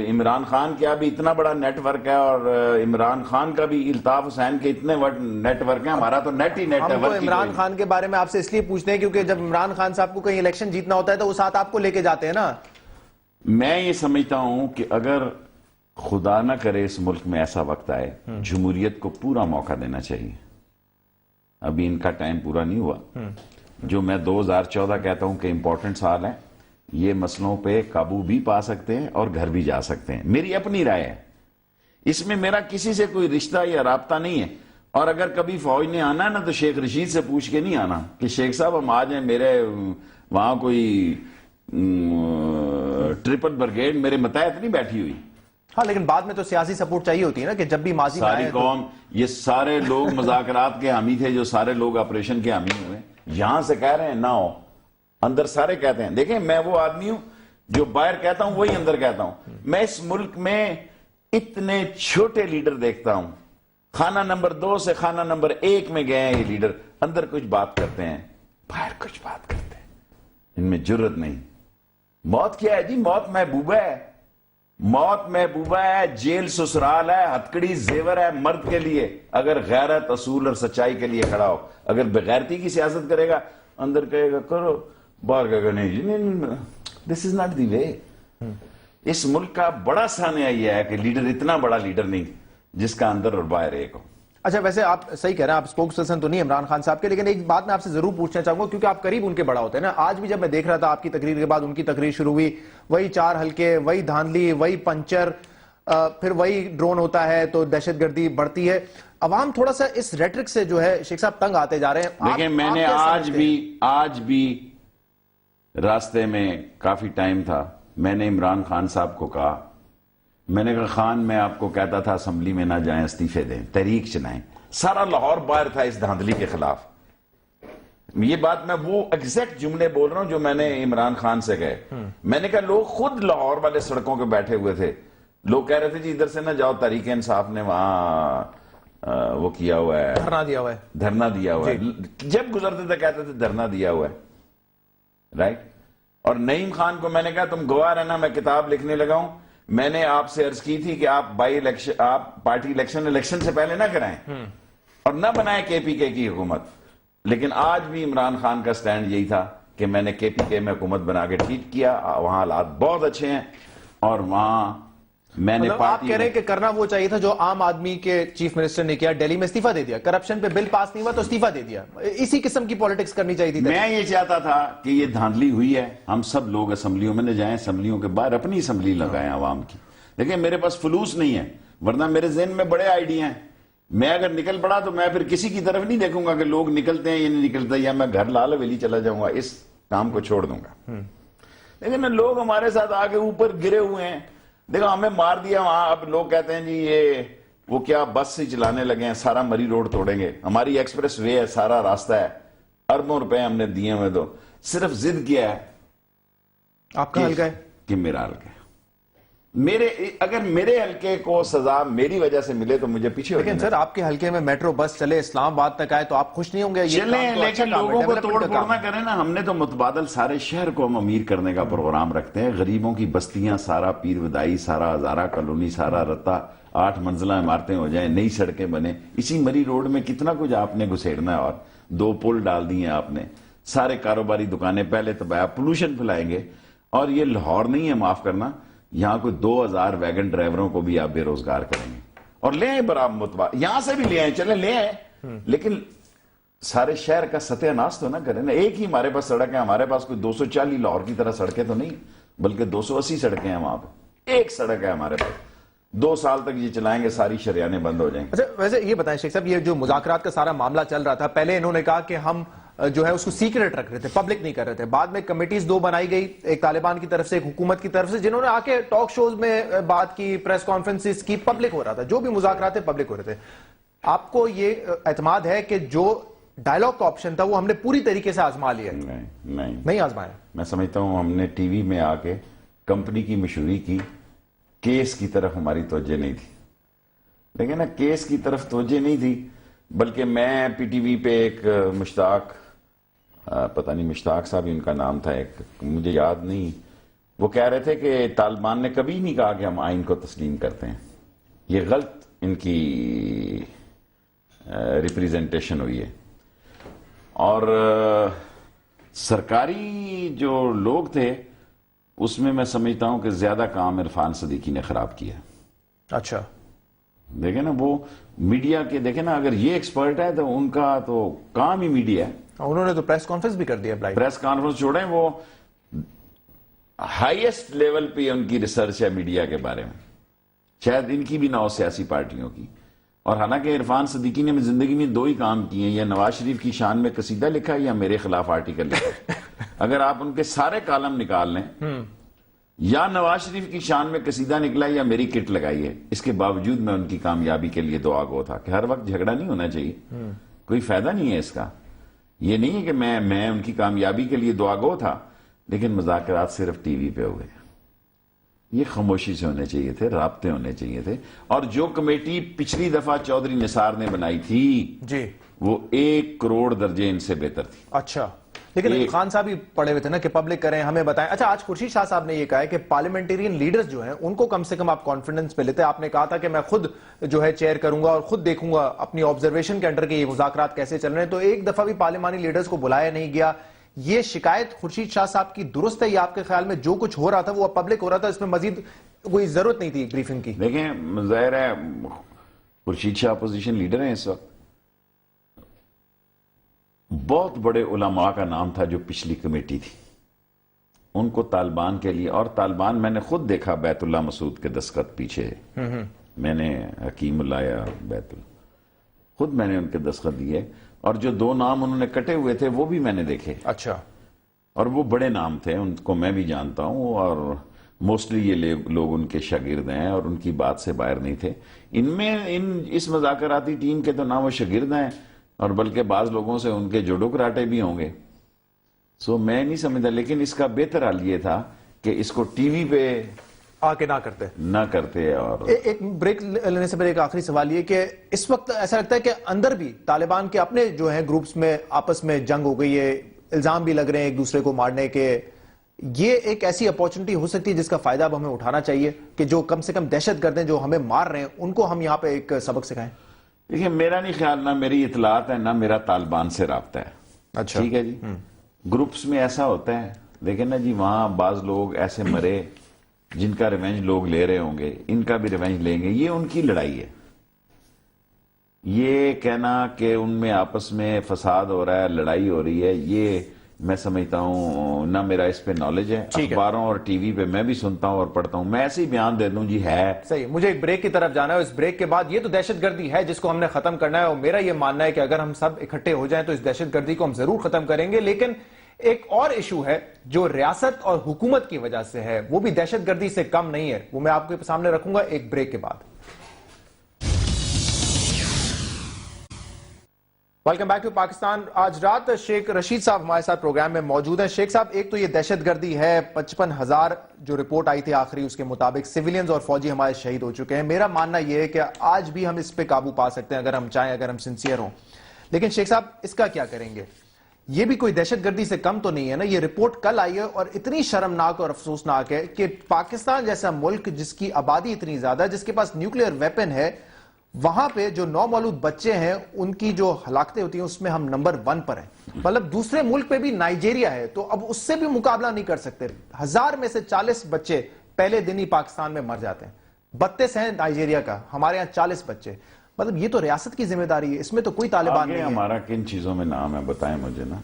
عمران خان کا بھی اتنا بڑا نیٹ ورک ہے, اور عمران خان کا بھی الطاف حسین کے اتنے نیٹ ورک ہیں, ہمارا تو نیٹ ہی نیٹ ہے. ہم تو عمران خان کے بارے میں آپ سے اس لیے پوچھتے ہیں کیونکہ جب عمران خان صاحب کو کہیں الیکشن جیتنا ہوتا ہے تو وہ ساتھ آپ کو لے کے جاتے ہیں نا. میں یہ سمجھتا ہوں کہ اگر خدا نہ کرے اس ملک میں ایسا وقت آئے, جمہوریت کو پورا موقع دینا چاہیے. ابھی ان کا ٹائم پورا نہیں ہوا. جو میں 2014 کہتا ہوں کہ امپورٹنٹ سال ہے, یہ مسئلوں پہ قابو بھی پا سکتے ہیں اور گھر بھی جا سکتے ہیں. میری اپنی رائے ہے, اس میں میرا کسی سے کوئی رشتہ یا رابطہ نہیں ہے. اور اگر کبھی فوج نے آنا ہے نا تو شیخ رشید سے پوچھ کے نہیں آنا کہ شیخ صاحب ہم آ جائیں, میرے وہاں کوئی ٹرپل بریگیڈ میرے متحد نہیں بیٹھی ہوئی. ہاں لیکن بعد میں تو سیاسی سپورٹ چاہیے ہوتی ہے نا, کہ جب بھی ماضی میں ساری قوم, یہ سارے لوگ مذاکرات کے حامی تھے, جو سارے لوگ آپریشن کے حامی ہوئے, یہاں سے کہہ رہے ہیں نہ ہو, اندر سارے کہتے ہیں. دیکھیں میں وہ آدمی ہوں جو باہر کہتا ہوں وہی اندر کہتا ہوں. میں اس ملک میں اتنے چھوٹے لیڈر دیکھتا ہوں, خانہ نمبر 2 سے خانہ نمبر 1 میں گئے ہیں یہ لیڈر, اندر کچھ بات کرتے ہیں, باہر کچھ بات کرتے ہیں, ان میں جرت نہیں. موت کیا ہے جی؟ موت محبوبہ ہے, موت محبوبہ ہے, جیل سسرال ہے, ہتکڑی زیور ہے مرد کے لیے اگر غیرت, اصول اور سچائی کے لیے کھڑا ہو. اگر بغیرتی کی سیاست کرے گا, اندر کہے گا کرو, باہر کہے گا نہیں جی, دس از ناٹ دی وے. اس ملک کا بڑا سانحہ یہ ہے کہ لیڈر اتنا بڑا لیڈر نہیں جس کا اندر اور باہر ایک ہو. اچھا ویسے آپ صحیح کہہ رہے ہیں, آپ سپوکس پرسن تو نہیں عمران خان صاحب کے, لیکن ایک بات میں آپ سے ضرور پوچھنا چاہوں گا کیونکہ آپ قریب ان کے بڑا ہوتے ہیں نا. آج بھی جب میں دیکھ رہا تھا آپ کی تقریر کے بعد ان کی تقریر شروع ہوئی, وہی 4 حلقے, وہی دھاندلی, وہی پنچر, پھر وہی ڈرون ہوتا ہے تو دہشت گردی بڑھتی ہے. عوام تھوڑا سا اس ریٹرک سے جو ہے شیخ صاحب تنگ آتے جا رہے ہیں. دیکھیں میں نے آج بھی راستے میں کافی ٹائم تھا, میں نے عمران خان صاحب کو کہا, میں نے کہا خان میں آپ کو کہتا تھا اسمبلی میں نہ جائیں, استعفے دیں, تحریک چلائیں. سارا لاہور باہر تھا اس دھاندلی کے خلاف. یہ بات میں وہ ایگزیکٹ جملے بول رہا ہوں جو میں نے عمران خان سے کہے. میں نے کہا لوگ خود لاہور والے سڑکوں کے بیٹھے ہوئے تھے, لوگ کہہ رہے تھے جی ادھر سے نہ جاؤ, تحریک انصاف نے وہاں وہ کیا ہوا ہے, دھرنا دیا ہوا ہے. جب گزرتے تھے کہتے تھے دھرنا دیا ہوا ہے, رائٹ. اور نعیم خان کو میں نے کہا تم گواہ رہنا, میں کتاب لکھنے لگا ہوں. میں نے آپ سے عرض کی تھی کہ آپ پارٹی الیکشن سے پہلے نہ کرائیں اور نہ بنائیں کے پی کے کی حکومت. لیکن آج بھی عمران خان کا سٹینڈ یہی تھا کہ میں نے کے پی کے میں حکومت بنا کے ٹھیک کیا, وہاں حالات بہت اچھے ہیں. اور وہاں میں نے آپ کہہ رہے ہیں کہ کرنا وہ چاہیے تھا جو عام آدمی کے چیف منسٹر نے کیا, دہلی میں استعفیٰ دے دیا, کرپشن پہ بل پاس نہیں ہوا تو استعفیٰ دے دیا, اسی قسم کی پالیٹکس کرنی چاہیے تھی. میں یہ چاہتا تھا کہ یہ دھاندلی ہوئی ہے, ہم سب لوگ اسمبلیوں میں نہ جائیں, اسمبلیوں کے باہر اپنی اسمبلی لگائیں عوام کی. لیکن میرے پاس فلوس نہیں ہے, ورنہ میرے ذہن میں بڑے آئیڈیا ہیں. میں اگر نکل پڑا تو میں پھر کسی کی طرف نہیں دیکھوں گا کہ لوگ نکلتے ہیں یا نہیں نکلتے, یا میں گھر لال حویلی چلا جاؤں گا, اس کام کو چھوڑ دوں گا. لیکن لوگ ہمارے ساتھ آگے اوپر گرے ہوئے ہیں. دیکھو ہمیں مار دیا وہاں, اب لوگ کہتے ہیں جی یہ وہ کیا بس سے چلانے لگے ہیں, سارا مری روڈ توڑیں گے, ہماری ایکسپریس وے ہے, سارا راستہ ہے, اربوں روپے ہم نے دیے ہوئے, تو صرف ضد کیا ہے. آپ کا حلقہ ہے کہ میرا حلقہ ہے. اگر میرے حلقے کو سزا میری وجہ سے ملے تو مجھے پیچھے ہو جانا. لیکن سر آپ کے حلقے میں میٹرو بس چلے, اسلام آباد تک آئے, تو آپ خوش نہیں ہوں گے؟ چلیں, لیکن لوگوں کو توڑ پھوڑ نہ کریں نا. ہم نے تو متبادل سارے شہر کو ہم امیر کرنے کا پروگرام رکھتے ہیں. غریبوں کی بستیاں, سارا پیر ودائی, سارا ہزارہ کالونی, سارا رتا, 8 منزلہ عمارتیں ہو جائیں, نئی سڑکیں بنے. اسی مری روڈ میں کتنا کچھ آپ نے گھسیڑنا ہے, اور 2 پل ڈال دیے آپ نے, سارے کاروباری دکانیں پہلے تو پولوشن پھیلائیں گے. اور یہ لاہور نہیں ہے, معاف کرنا, یہاں کوئی 2000 ویگن ڈرائیوروں کو بھی آپ بے روزگار کریں گے. اور لے آئیں برابر, یہاں سے بھی لے آئیں, چلیں لے آئیں, لیکن سارے شہر کا ستیہ ناش تو نہ کریں نا. ایک ہی ہمارے پاس سڑک ہے, ہمارے پاس کوئی 240 لاہور کی طرح سڑکیں تو نہیں, بلکہ 280 سڑکیں ہیں وہاں پہ. ایک سڑک ہے ہمارے پاس, 2 سال تک یہ چلائیں گے, ساری شریانیں بند ہو جائیں. اچھا ویسے یہ بتائیں شیخ صاحب, یہ جو مذاکرات کا سارا معاملہ چل رہا تھا, پہلے انہوں نے کہا کہ ہم جو ہے اس کو سیکرٹ رکھ رہے تھے, پبلک نہیں کر رہے تھے. بعد میں کمیٹیز 2 بنائی گئی, ایک طالبان کی طرف سے, ایک حکومت کی طرف سے, جنہوں نے آ کے ٹاک شوز میں بات کی, پریس کانفرنسز کی, پبلک ہو رہا تھا, جو بھی مذاکرات تھے پبلک ہو رہے تھے. آپ کو یہ اعتماد ہے کہ جو ڈائلاگ کا آپشن تھا وہ ہم نے پوری طریقے سے آزما لیا؟ نہیں آزمایا. میں سمجھتا ہوں ہم نے ٹی وی میں آ کے کمپنی کی مشہوری کی, کیس کی طرف ہماری توجہ نہیں تھی. لیکن کیس کی طرف توجہ نہیں تھی, بلکہ میں پی ٹی وی پہ ایک مشتاق, پتہ نہیں مشتاق صاحب ان کا نام تھا, ایک مجھے یاد نہیں, وہ کہہ رہے تھے کہ طالبان نے کبھی نہیں کہا کہ ہم آئین کو تسلیم کرتے ہیں. یہ غلط ان کی ریپریزنٹیشن ہوئی ہے. اور سرکاری جو لوگ تھے اس میں سمجھتا ہوں کہ زیادہ کام عرفان صدیقی نے خراب کیا. اچھا دیکھیں نا, وہ میڈیا کے دیکھیں نا, اگر یہ ایکسپرٹ ہے تو ان کا تو کام ہی میڈیا ہے. انہوں نے تو پریس کانفرنس بھی کر دیا. پریس کانفرنس چھوڑیں, وہ ہائیسٹ لیول پہ ان کی ریسرچ ہے میڈیا کے بارے میں, شاید ان کی بھی نہ ہو سیاسی پارٹیوں کی. اور حالانکہ عرفان صدیقی نے زندگی میں 2 ہی کام کیے ہیں, یا نواز شریف کی شان میں قصیدہ لکھا ہے یا میرے خلاف آرٹیکل لکھا. اگر آپ ان کے سارے کالم نکال لیں, یا نواز شریف کی شان میں قصیدہ نکلا یا میری کٹ لگائی ہے. اس کے باوجود میں ان کی کامیابی کے لیے دعا گو تھا کہ ہر وقت جھگڑا نہیں ہونا چاہیے, کوئی فائدہ نہیں ہے اس کا. یہ نہیں ہے کہ میں ان کی کامیابی کے لیے دعا گو تھا, لیکن مذاکرات صرف ٹی وی پہ ہوئے. یہ خاموشی سے ہونے چاہیے تھے, رابطے ہونے چاہیے تھے. اور جو کمیٹی پچھلی دفعہ چودھری نثار نے بنائی تھی جی, وہ 1 کروڑ درجے ان سے بہتر تھی. اچھا, لیکن خان صاحب بھی پڑے ہوئے تھے نا کہ پبلک کریں, ہمیں بتائیں. اچھا, آج خورشید شاہ صاحب نے یہ کہا ہے کہ پارلیمنٹیرین لیڈرز جو ہیں ان کو کم سے کم آپ کانفیڈنس پہ لیتے. آپ نے کہا تھا کہ میں خود جو ہے چیئر کروں گا اور خود دیکھوں گا اپنی آبزرویشن کے انڈر کے یہ مذاکرات کیسے چل رہے ہیں, تو ایک دفعہ بھی پارلیمانی لیڈرز کو بلایا نہیں گیا. یہ شکایت خورشید شاہ صاحب کی درست ہے, یا آپ کے خیال میں جو کچھ ہو رہا تھا وہ پبلک ہو رہا تھا, اس میں مزید کوئی ضرورت نہیں تھی بریفنگ کی؟ دیکھیں ظاہر ہے خورشید شاہ اپوزیشن لیڈر ہیں اس وقت. بہت بڑے علماء کا نام تھا جو پچھلی کمیٹی تھی, ان کو طالبان کے لیے, اور طالبان میں نے خود دیکھا بیت اللہ مسعود کے دستخط پیچھے, میں نے حکیم اللہ یا بیت اللہ خود میں نے ان کے دستخط دیے, اور جو 2 نام انہوں نے کٹے ہوئے تھے وہ بھی میں نے دیکھے. اچھا, اور وہ بڑے نام تھے, ان کو میں بھی جانتا ہوں, اور موسٹلی یہ لوگ ان کے شاگرد ہیں اور ان کی بات سے باہر نہیں تھے. ان میں اس مذاکراتی ٹیم کے تو نہ وہ شاگرد ہیں, اور بلکہ بعض لوگوں سے ان کے جوڑو کراٹے بھی ہوں گے. سو میں نہیں سمجھتا, لیکن اس کا بہتر حل یہ تھا کہ اس کو ٹی وی پہ آ کے نہ کرتے. اور ایک بریک لینے سے پہلے ایک آخری سوال یہ کہ اس وقت ایسا لگتا ہے کہ اندر بھی طالبان کے اپنے جو ہیں گروپس میں آپس میں جنگ ہو گئی ہے, الزام بھی لگ رہے ہیں ایک دوسرے کو مارنے کے. یہ ایک ایسی اپورچنٹی ہو سکتی ہے جس کا فائدہ اب ہمیں اٹھانا چاہیے کہ جو کم سے کم دہشت گرد ہیں جو ہمیں مار رہے ہیں ان کو ہم یہاں پہ ایک سبق سکھائیں. دیکھیں میرا نہیں خیال, نہ میری اطلاعات ہے نہ میرا طالبان سے رابطہ ہے. اچھا ٹھیک ہے جی, گروپس میں ایسا ہوتا ہے. دیکھیں نا جی, وہاں بعض لوگ ایسے مرے جن کا ریونج لوگ لے رہے ہوں گے، ان کا بھی ریونج لیں گے. یہ ان کی لڑائی ہے. یہ کہنا کہ ان میں آپس میں فساد ہو رہا ہے، لڑائی ہو رہی ہے، یہ میں سمجھتا ہوں نہ میرا اس پہ نالج ہے. اخباروں اور ٹی وی پہ میں بھی سنتا ہوں اور پڑھتا ہوں، میں ایسے ہی بیان دے دوں جی ہے. صحیح. مجھے ایک بریک کی طرف جانا ہے. اس بریک کے بعد یہ تو دہشت گردی ہے جس کو ہم نے ختم کرنا ہے، اور میرا یہ ماننا ہے کہ اگر ہم سب اکٹھے ہو جائیں تو اس دہشت گردی کو ہم ضرور ختم کریں گے. لیکن ایک اور ایشو ہے جو ریاست اور حکومت کی وجہ سے ہے، وہ بھی دہشت گردی سے کم نہیں ہے. وہ میں آپ کے سامنے رکھوں گا ایک بریک کے بعد. Welcome back to Pakistan. آج رات شیخ رشید صاحب ہمارے ساتھ پروگرام میں موجود ہیں. شیخ صاحب، ایک تو یہ دہشت گردی ہے، 55,000 جو رپورٹ آئی تھی آخری، اس کے مطابق سویلینز اور فوجی ہمارے شہید ہو چکے ہیں. میرا ماننا یہ ہے کہ آج بھی ہم اس پہ قابو پا سکتے ہیں اگر ہم چاہیں، اگر ہم سنسیئر ہوں. لیکن شیخ صاحب اس کا کیا کریں گے؟ یہ بھی کوئی دہشت گردی سے کم تو نہیں ہے نا. یہ رپورٹ کل آئی ہے اور اتنی شرمناک اور افسوسناک ہے کہ پاکستان جیسا ملک جس کی آبادی اتنی زیادہ ہے، جس کے پاس نیوکلیئر ویپن ہے، وہاں پہ جو نومولود بچے ہیں ان کی جو ہلاکتیں ہوتی ہیں اس میں ہم نمبر 1 پر ہیں. مطلب دوسرے ملک پہ بھی نائجیریا ہے، تو اب اس سے بھی مقابلہ نہیں کر سکتے. 1000 میں سے 40 بچے پہلے دن ہی پاکستان میں مر جاتے ہیں. 32 ہیں نائجیریا کا، ہمارے یہاں 40 بچے. مطلب یہ تو ریاست کی ذمہ داری ہے، اس میں تو کوئی طالبان نہیں ہے. ہمارا کن چیزوں میں نام ہے بتائیں مجھے نا.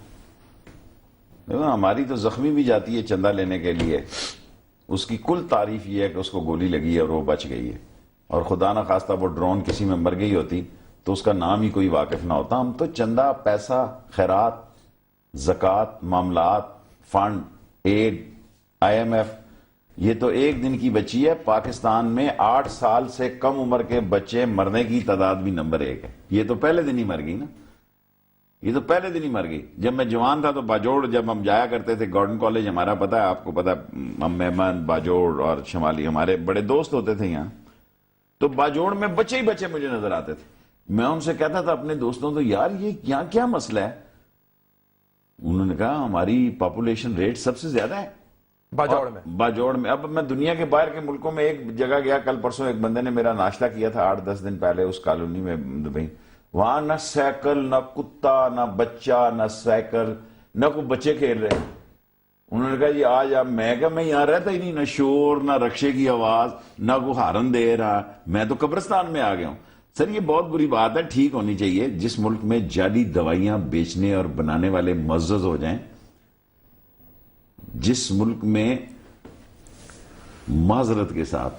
ہماری تو زخمی بھی جاتی ہے چندہ لینے کے لیے، اس کی کل تعریف یہ ہے کہ اس کو گولی لگی ہے اور وہ بچ گئی ہے، اور خدا نہ خواستہ وہ ڈرون کسی میں مر گئی ہوتی تو اس کا نام ہی کوئی واقف نہ ہوتا. ہم تو چندہ، پیسہ، خیرات، زکوٰۃ، معاملات، فنڈ، ایڈ، IMF، یہ تو ایک دن کی بچی ہے. پاکستان میں 8 سال سے کم عمر کے بچے مرنے کی تعداد بھی نمبر 1 ہے. یہ تو پہلے دن ہی مر گئی نا، یہ تو پہلے دن ہی مر گئی. جب میں جوان تھا تو باجوڑ جب ہم جایا کرتے تھے، گارڈن کالج ہمارا، پتہ ہے آپ کو، پتہ ہے مہمان باجوڑ اور شمالی ہمارے بڑے دوست ہوتے تھے یہاں، تو باجوڑ میں بچے ہی بچے مجھے نظر آتے تھے. میں ان سے کہتا تھا اپنے دوستوں تو یار یہ یہاں کیا مسئلہ ہے؟ انہوں نے کہا ہماری پاپولیشن ریٹ سب سے زیادہ ہے باجوڑ میں. اب میں دنیا کے باہر کے ملکوں میں ایک جگہ گیا کل پرسوں، ایک بندے نے میرا ناشتہ کیا تھا 8-10 دن پہلے اس کالونی میں دبئی. وہاں نہ سائیکل، نہ کتا، نہ بچہ، نہ سائیکل، نہ کوئی بچے کھیل رہے. انہوں نے کہا جی آج آپ، میں کہا میں یہاں رہتا ہی نہیں، نہ شور، نہ رکشے کی آواز، نہ کوئی ہارن دے رہا، میں تو قبرستان میں آ گیا ہوں. سر یہ بہت بری بات ہے، ٹھیک ہونی چاہیے. جس ملک میں جعلی دوائیاں بیچنے اور بنانے والے معزز ہو جائیں، جس ملک میں معذرت کے ساتھ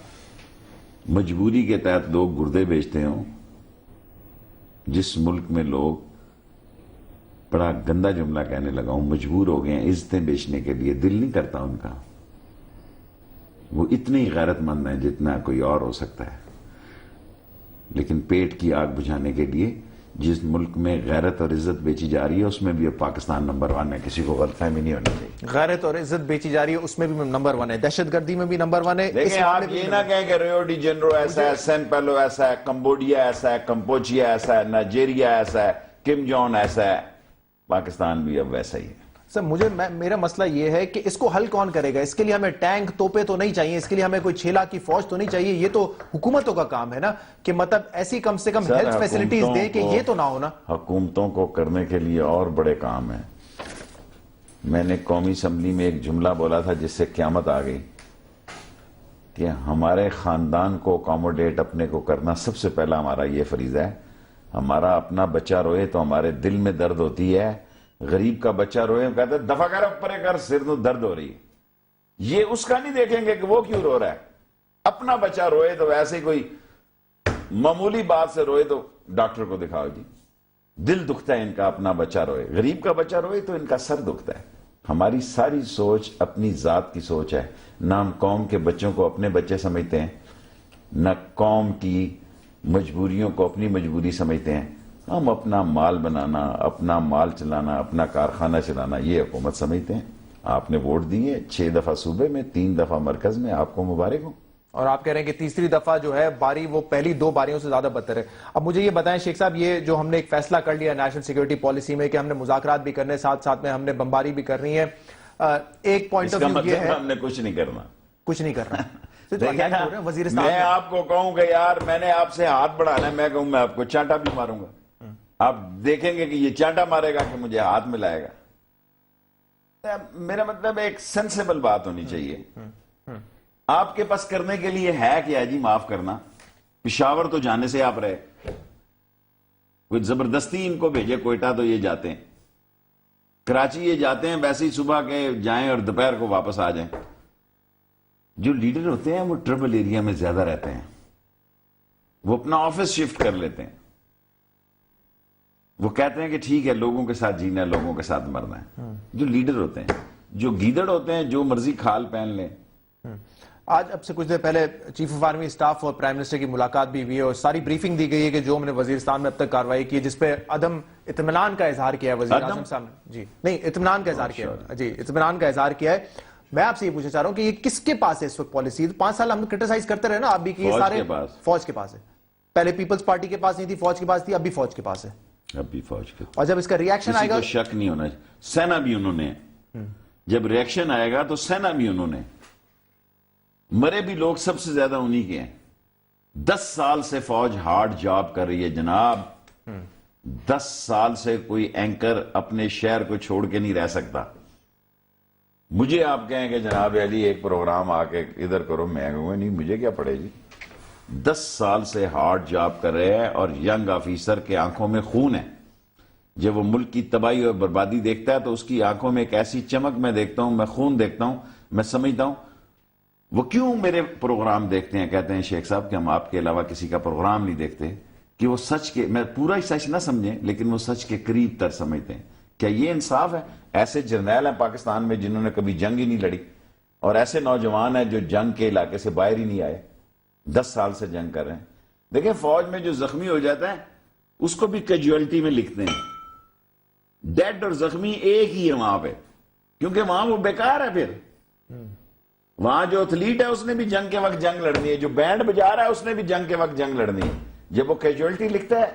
مجبوری کے تحت لوگ گردے بیچتے ہوں، جس ملک میں لوگ، بڑا گندا جملہ کہنے لگا ہوں، مجبور ہو گئے ہیں عزتیں بیچنے کے لیے، دل نہیں کرتا ان کا. وہ اتنے ہی غیرت مند ہیں جتنا کوئی اور ہو سکتا ہے، لیکن پیٹ کی آگ بجھانے کے لیے جس ملک میں غیرت اور عزت بیچی جا رہی ہے اس میں بھی اب پاکستان نمبر 1 ہے. کسی کو غلط فہمی نہیں ہونی چاہیے. غیرت اور عزت بیچی جا رہی ہے اس میں بھی نمبر 1 ہے، دہشت گردی میں بھی نمبر 1 ہے. دیکھیں آپ یہ نہ کہیں کہ ریو ڈی جنرو ایسا ہے، سین پیلو ایسا ہے، کمبوڈیا ایسا ہے، کمبوچیا ایسا ہے، نائجیریا ایسا ہے، کم جون ایسا ہے. پاکستان بھی اب ویسا ہی ہے. سر میرا مسئلہ یہ ہے کہ اس کو حل کون کرے گا؟ اس کے لیے ہمیں ٹینک، توپے تو نہیں چاہیے، اس کے لیے ہمیں کوئی 6 لاکھ کی فوج تو نہیں چاہیے. یہ تو حکومتوں کا کام ہے نا کہ مطلب ایسی کم سے کم ہیلتھ فیسلٹیز دیں کہ یہ تو نہ ہونا. حکومتوں کو کرنے کے لیے اور بڑے کام ہیں. میں نے قومی اسمبلی میں ایک جملہ بولا تھا جس سے قیامت آ گئی کہ ہمارے خاندان کو اکاموڈیٹ اپنے کو کرنا سب سے پہلا ہمارا یہ فریضہ ہے. ہمارا اپنا بچہ روئے تو ہمارے دل میں درد ہوتی ہے، غریب کا بچہ روئے کہتے ہیں دفع کر اوپرے کر، سر تو درد ہو رہی ہے. یہ اس کا نہیں دیکھیں گے کہ وہ کیوں رو رہا ہے. اپنا بچہ روئے تو ویسے کوئی معمولی بات سے روئے تو ڈاکٹر کو دکھاؤ جی، دل دکھتا ہے ان کا. اپنا بچہ روئے، غریب کا بچہ روئے تو ان کا سر دکھتا ہے. ہماری ساری سوچ اپنی ذات کی سوچ ہے. نہ ہم قوم کے بچوں کو اپنے بچے سمجھتے ہیں، نہ قوم کی مجبوریوں کو اپنی مجبوری سمجھتے ہیں. ہم اپنا مال بنانا، اپنا مال چلانا، اپنا کارخانہ چلانا یہ حکومت سمجھتے ہیں. آپ نے ووٹ دیے 6 دفعہ صوبے میں، 3 دفعہ مرکز میں، آپ کو مبارک ہو. اور آپ کہہ رہے ہیں کہ تیسری دفعہ جو ہے باری وہ پہلی 2 باریوں سے زیادہ بدتر ہے. اب مجھے یہ بتائیں شیخ صاحب، یہ جو ہم نے ایک فیصلہ کر لیا نیشنل سیکیورٹی پالیسی میں کہ ہم نے مذاکرات بھی کرنے، ساتھ ساتھ میں ہم نے بمباری بھی کرنی ہے. ایک پوائنٹ آف ویو یہ ہے ہم نے کچھ نہیں کرنا، کچھ نہیں کرنا. میں آپ کو کہوں کہ یار میں نے آپ سے ہاتھ بڑھانا ہے، میں کہوں میں آپ کو چانٹا بھی ماروں گا، آپ دیکھیں گے کہ یہ چانٹا مارے گا کہ مجھے ہاتھ ملائے گا. میرا مطلب ایک سینسیبل بات ہونی چاہیے آپ کے پاس کرنے کے لیے ہے کیا جی معاف کرنا؟ پشاور تو جانے سے آپ رہے، کوئی زبردستی ان کو بھیجے کوئٹہ تو یہ جاتے ہیں، کراچی یہ جاتے ہیں ویسے ہی صبح کے جائیں اور دوپہر کو واپس آ جائیں۔ جو لیڈر ہوتے ہیں وہ ٹربل ایریا میں زیادہ رہتے ہیں، وہ اپنا آفس شفٹ کر لیتے ہیں، وہ کہتے ہیں کہ ٹھیک ہے لوگوں کے ساتھ جینا ہے، لوگوں کے ساتھ مرنا ہے۔ جو لیڈر ہوتے ہیں، جو گیدڑ ہوتے ہیں، جو مرضی کھال پہن لیں۔ آج اب سے کچھ دیر پہلے چیف آف آرمی اسٹاف اور پرائم منسٹر کی ملاقات بھی ہوئی ہے اور ساری بریفنگ دی گئی ہے کہ جو ہم نے وزیرستان میں اب تک کارروائی کی ہے، جس پہ عدم اطمینان کا اظہار کیا ہے وزیر اعظم صاحب نے۔ جی نہیں، اطمینان کا اظہار کیا ہے، جی اطمینان کا اظہار کیا ہے۔ میں آپ سے یہ پوچھنا چاہ رہا ہوں کہ یہ کس کے پاس ہے اس وقت پالیسی؟ 5 سال ہم کرٹیسائز کرتے رہے نا، آپ بھی کہ یہ سارے فوج کے پاس ہے۔ پہلے پیپلز پارٹی کے پاس نہیں تھی، فوج کے پاس تھی، اب بھی فوج کے پاس ہے، اب بھی فوج کے اور جب اس کا ریئیکشن آئے گا، شک نہیں ہونا چاہیے، سینا بھی انہوں نے، جب ریئیکشن آئے گا تو سینا بھی انہوں نے، مرے بھی لوگ سب سے زیادہ انہی کے ہیں۔ 10 سال سے فوج ہارڈ جاب کر رہی ہے جناب، 10 سال سے کوئی اینکر اپنے شہر کو چھوڑ کے نہیں رہ سکتا۔ مجھے آپ کہیں کہ جناب علی ایک پروگرام آ کے ادھر کرو، میں کہوں نہیں، مجھے کیا پڑے جی۔ 10 سال سے ہارڈ جاب کر رہے ہیں اور ینگ آفیسر کے آنکھوں میں خون ہے۔ جب وہ ملک کی تباہی اور بربادی دیکھتا ہے تو اس کی آنکھوں میں ایک ایسی چمک میں دیکھتا ہوں، میں خون دیکھتا ہوں، میں سمجھتا ہوں وہ کیوں میرے پروگرام دیکھتے ہیں۔ کہتے ہیں شیخ صاحب کہ ہم آپ کے علاوہ کسی کا پروگرام نہیں دیکھتے، کہ وہ سچ کے، میں پورا ہی سچ نہ سمجھیں لیکن وہ سچ کے قریب تر سمجھتے ہیں۔ کیا یہ انصاف ہے؟ ایسے جرنیل ہیں پاکستان میں جنہوں نے کبھی جنگ ہی نہیں لڑی، اور ایسے نوجوان ہیں جو جنگ کے علاقے سے باہر ہی نہیں آئے، 10 سال سے جنگ کر رہے ہیں۔ دیکھیں فوج میں جو زخمی ہو جاتا ہے اس کو بھی کیجویلٹی میں لکھتے ہیں، ڈیڈ اور زخمی ایک ہی ہے وہاں پہ، کیونکہ وہاں وہ بیکار ہے۔ پھر وہاں جو ایتھلیٹ ہے اس نے بھی جنگ کے وقت جنگ لڑنی ہے، جو بینڈ بجا رہا ہے اس نے بھی جنگ کے وقت جنگ لڑنی ہے۔ جب وہ کیجویلٹی لکھتا ہے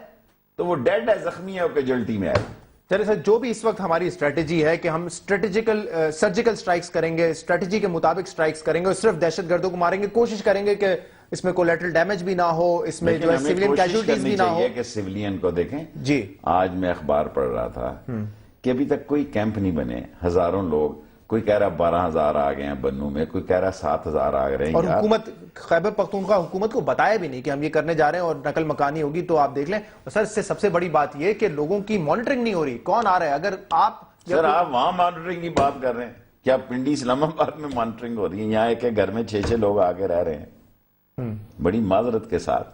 تو وہ ڈیڈ ہے، زخمی ہے، وہ کیجویلٹی میں ہے۔ چلے سر، جو بھی اس وقت ہماری اسٹریٹجی ہے کہ ہم سرجیکل سٹرائکس کریں گے، اسٹریٹجی کے مطابق سٹرائکس کریں گے اور صرف دہشت گردوں کو ماریں گے، کوشش کریں گے کہ اس میں کولیٹرل ڈیمیج بھی نہ ہو، اس میں جو ہے سیولین کیجوالٹیز بھی نہ ہو۔ کہ سیولین کو دیکھیں جی، آج میں اخبار پڑھ رہا تھا کہ ابھی تک کوئی کیمپ نہیں بنے، ہزاروں لوگ، کوئی کہہ رہا 12,000 آ گئے ہیں بنو میں، کوئی کہہ رہا 7,000 آ رہے ہیں۔ اور حکومت خیبر پختونخوا حکومت کو بتایا بھی نہیں کہ ہم یہ کرنے جا رہے ہیں اور نقل مکانی ہوگی، تو آپ دیکھ لیں۔ اور سر اس سے سب سے بڑی بات یہ کہ لوگوں کی مانیٹرنگ نہیں ہو رہی، کون آ رہا ہے؟ اگر آپ سر آپ وہاں مانیٹرنگ کی بات کر رہے ہیں، کیا پنڈی اسلام آباد میں مانیٹرنگ ہو رہی ہے؟ یہاں ایک گھر میں 6 لوگ آ کے رہ رہے ہیں۔ بڑی معذرت کے ساتھ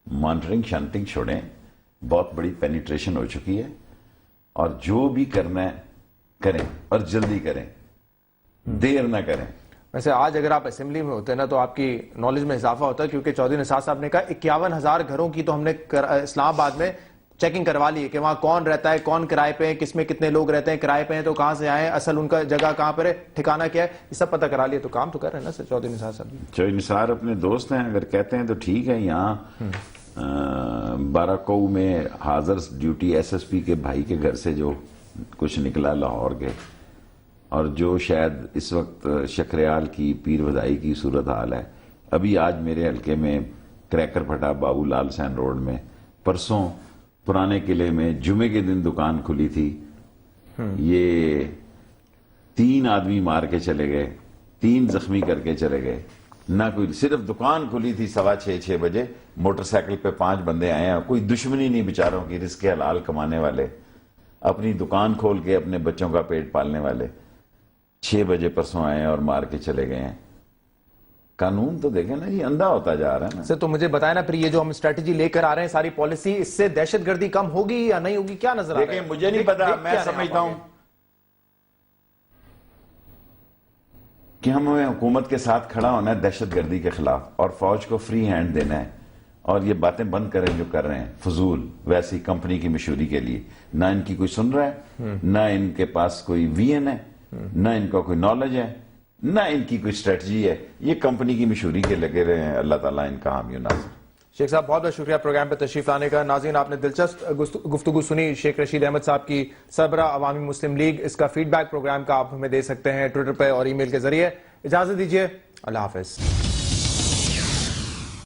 مانیٹرنگ شانٹنگ چھوڑیں، بہت بڑی پینیٹریشن ہو چکی ہے، اور جو بھی کرنا ہے کریں اور جلدی کریں، دیر نہ کریں۔ ویسے آج اگر آپ اسمبلی میں ہوتے نا تو آپ کی نالج میں اضافہ ہوتا، کیونکہ چودھری نثار صاحب نے کہا 51,000 گھروں کی تو ہم نے اسلام آباد میں چیکنگ کروا لی ہے کہ وہاں کون رہتا ہے، کون کرائے پہ ہے، کس میں کتنے لوگ رہتے ہیں، کرائے پہ ہیں تو کہاں سے آئے ہیں، اصل ان کا جگہ کہاں پر ہے، ٹھکانہ کیا ہے، یہ سب پتہ کرا لیا۔ تو کام تو کر رہے ہیں نا سر چودھری نثار صاحب؟ چودھری نثار اپنے دوست ہیں، اگر کہتے ہیں تو ٹھیک ہے۔ یہاں 12 میں حاضر ڈیوٹی ایس ایس پی کے بھائی کے گھر سے جو کچھ نکلا لاہور کے، اور جو شاید اس وقت شکریال کی پیر وضائی کی صورتحال ہے، ابھی آج میرے حلقے میں کریکر پھٹا بابو لال سین روڈ میں، پرسوں پرانے قلعے میں جمعے کے دن دکان کھلی تھی، یہ 3 آدمی مار کے چلے گئے، 3 زخمی کر کے چلے گئے، نہ کوئی، صرف دکان کھلی تھی 6:15 بجے، موٹر سائیکل پہ 5 بندے آئے ہیں، کوئی دشمنی نہیں بیچاروں کی، رزق حلال کمانے والے، اپنی دکان کھول کے اپنے بچوں کا پیٹ پالنے والے، 6 بجے پرسوں آئے ہیں اور مار کے چلے گئے ہیں۔ قانون تو دیکھیں نا جی، اندھا ہوتا جا رہا ہے نا سر۔ تو مجھے بتائیں نا پھر یہ جو ہم اسٹریٹجی لے کر آ رہے ہیں، ساری پالیسی، اس سے دہشت گردی کم ہوگی یا نہیں ہوگی؟ کیا نظر آ رہا ہے؟ دیکھیں مجھے نہیں پتا، میں سمجھتا ہوں کہ ہمیں حکومت کے ساتھ کھڑا ہونا ہے دہشت گردی کے خلاف، اور فوج کو فری ہینڈ دینا ہے، اور یہ باتیں بند کریں جو کر رہے ہیں فضول، ویسی کمپنی کی مشہوری کے لیے۔ نہ ان کی کوئی سن رہا ہے، نہ ان کے پاس کوئی وی این ہے، نہ ان کا کوئی نالج ہے، نہ ان کی کوئی اسٹریٹجی ہے، یہ کمپنی کی مشہوری کے لگے رہے ہیں۔ اللہ تعالیٰ ان کا حامی و ناصر۔ شیخ صاحب بہت بہت شکریہ پروگرام پہ تشریف لانے کا۔ ناظرین آپ نے دلچسپ گفتگو سنی شیخ رشید احمد صاحب کی، سربراہ عوامی مسلم لیگ۔ اس کا فیڈ بیک پروگرام کا آپ ہمیں دے سکتے ہیں ٹویٹر پہ اور ای میل کے ذریعے۔ اجازت دیجیے، اللہ حافظ۔